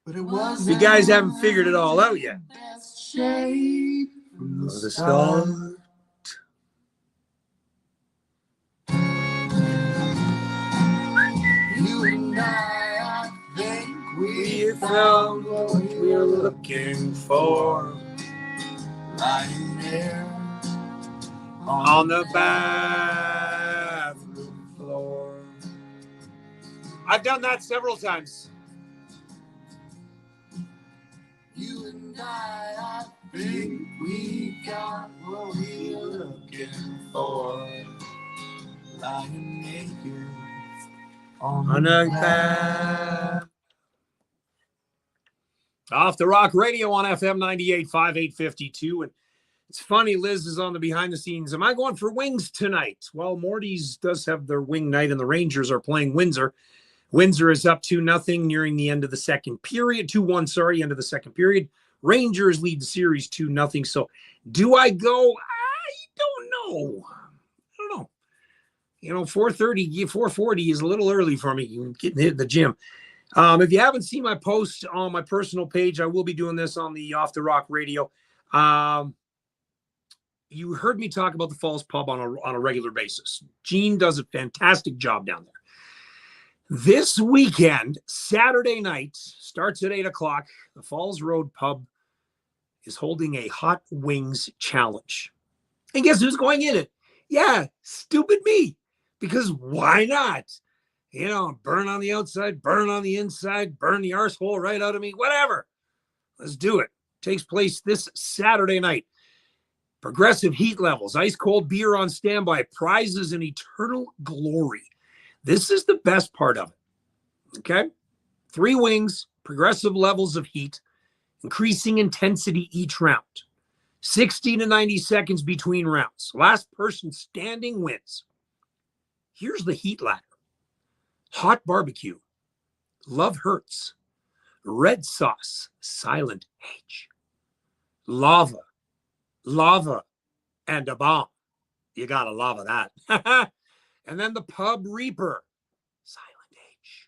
But it was You guys haven't figured it all out yet. best shape from the The start. start. You and I think We found what we were looking for lying there on the bathroom floor. I've done that several times. You and I think we got what we were looking for. Lying naked On a bath. Off the Rock Radio on FM 98.5, 852. And it's funny, Liz is on the behind the scenes. Am I going for wings tonight? Well, Morty's does have their wing night, and the Rangers are playing Windsor. Windsor is up 2-0 nearing the end of the second period. 2-1, sorry, end of the second period. Rangers lead the series 2-0. So do I go? I don't know. 4:40 is a little early for me. You're getting hit in the gym. If you haven't seen my post on my personal page, I will be doing this on the Off the Rock Radio. You heard me talk about the Falls Pub on a regular basis. Gene does a fantastic job down there. This weekend, Saturday night, starts at 8 o'clock. The Falls Road Pub is holding a Hot Wings Challenge. And guess who's going in it? Yeah, stupid me. Because why not? Burn on the outside, burn on the inside, burn the arsehole right out of me, whatever. Let's do it. Takes place this Saturday night. Progressive heat levels, ice cold beer on standby, prizes and eternal glory. This is the best part of it. Okay? 3 wings, progressive levels of heat, increasing intensity each round. 60 to 90 seconds between rounds. Last person standing wins. Here's the heat ladder. Hot barbecue, love hurts, red sauce, silent H, lava, and a bomb. You gotta lava that. And then the pub reaper, silent H.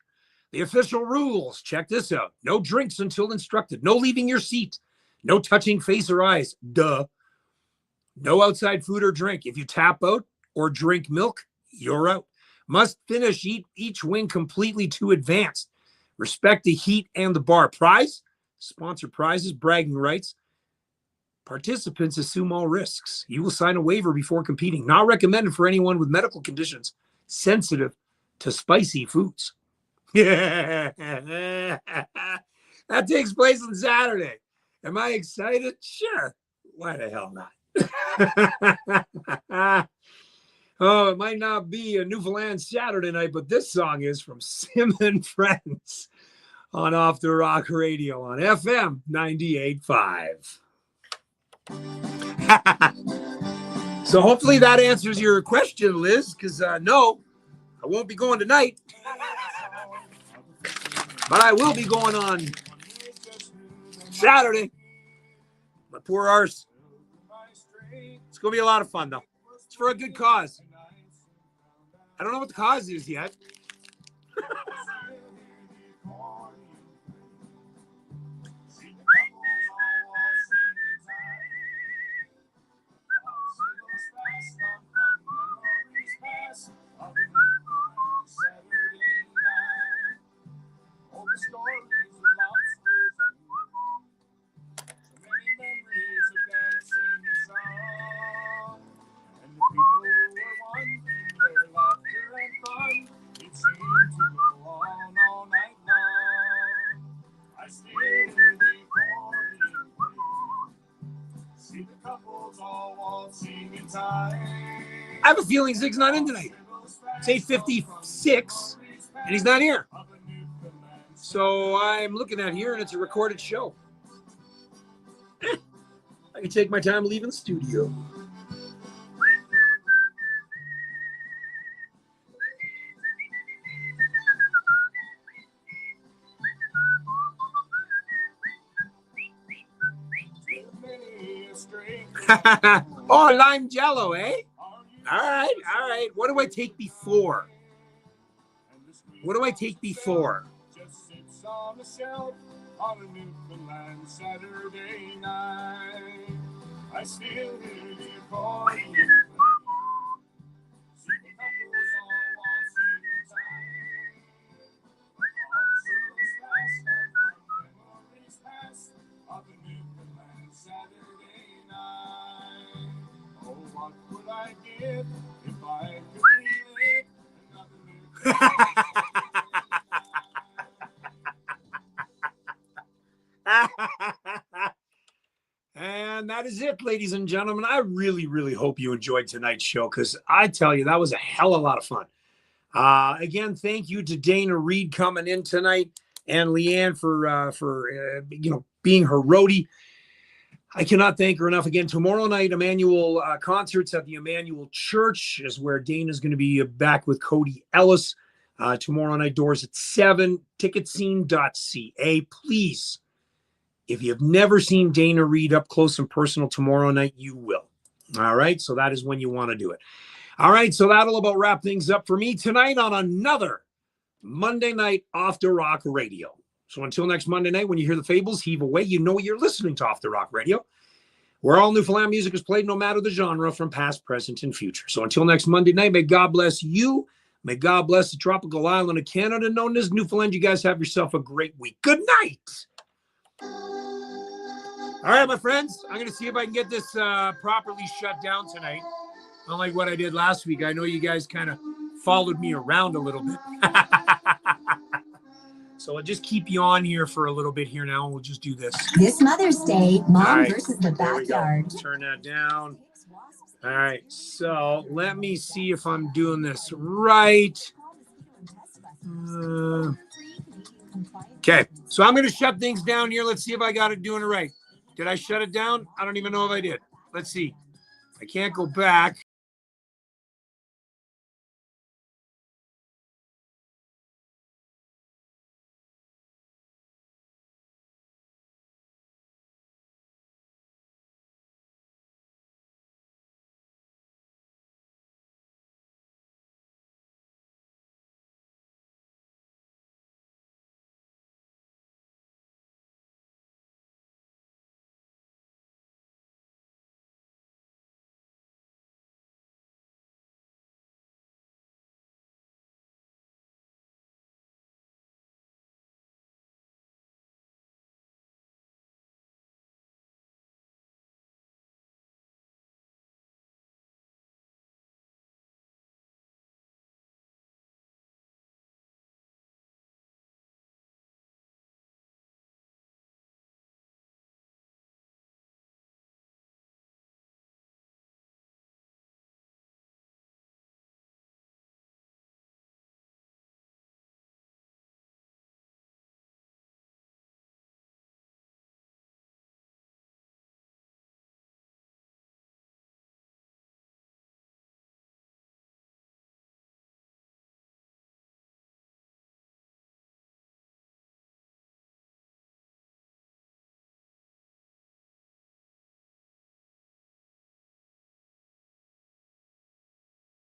The official rules, check this out. No drinks until instructed. No leaving your seat. No touching face or eyes. Duh. No outside food or drink. If you tap out or drink milk, you're out. Must finish each wing completely to advance. Respect the heat and the bar. Prize, sponsor prizes, bragging rights. Participants assume all risks. You will sign a waiver before competing. Not recommended for anyone with medical conditions sensitive to spicy foods. That's That takes place on Saturday. Am I excited? Sure. Why the hell not? Oh, it might not be a Newfoundland Saturday night, but this song is from Sim and Friends on Off the Rock Radio on FM 98.5. So hopefully that answers your question, Liz, because no, I won't be going tonight. But I will be going on Saturday. My poor arse. It's going to be a lot of fun, though. It's for a good cause. I don't know what the cause is yet. I have a feeling Zig's not in tonight. It's 8:56, and he's not here. So I'm looking at here, and it's a recorded show. I can take my time leaving the studio. Oh, lime jello, eh? All right. What do I take before? What do I take before? Just sits on the shelf on a Newfoundland Saturday night. I still hear you calling. What would I give if I could relive another And that is it, ladies and gentlemen. I really, really hope you enjoyed tonight's show, because I tell you, that was a hell of a lot of fun. Again, thank you to Dana Reid coming in tonight, and Leanne for being her roadie. I cannot thank her enough. Again, tomorrow night, Emmanuel concerts at the Emmanuel Church is where Dana's going to be back with Cody Ellis. Tomorrow night, doors at 7, ticketscene.ca. Please, if you have never seen Dana Reid up close and personal tomorrow night, you will. All right, so that is when you want to do it. All right, so that'll about wrap things up for me tonight on another Monday night Off the Rock Radio. So until next Monday night, when you hear the fables heave away, you know you're listening to Off the Rock Radio, where all Newfoundland music is played no matter the genre, from past, present, and future. So until next Monday night, may God bless you. May God bless the tropical island of Canada known as Newfoundland. You guys have yourself a great week. Good night. All right, my friends, I'm going to see if I can get this properly shut down tonight. Unlike what I did last week. I know you guys kind of followed me around a little bit. So I'll just keep you on here for a little bit here now, and we'll just do this. This Mother's Day, Mom right, versus the Backyard. Turn that down. All right, so let me see if I'm doing this right. Okay, so I'm going to shut things down here. Let's see if I got it doing it right. Did I shut it down? I don't even know if I did. Let's see. I can't go back.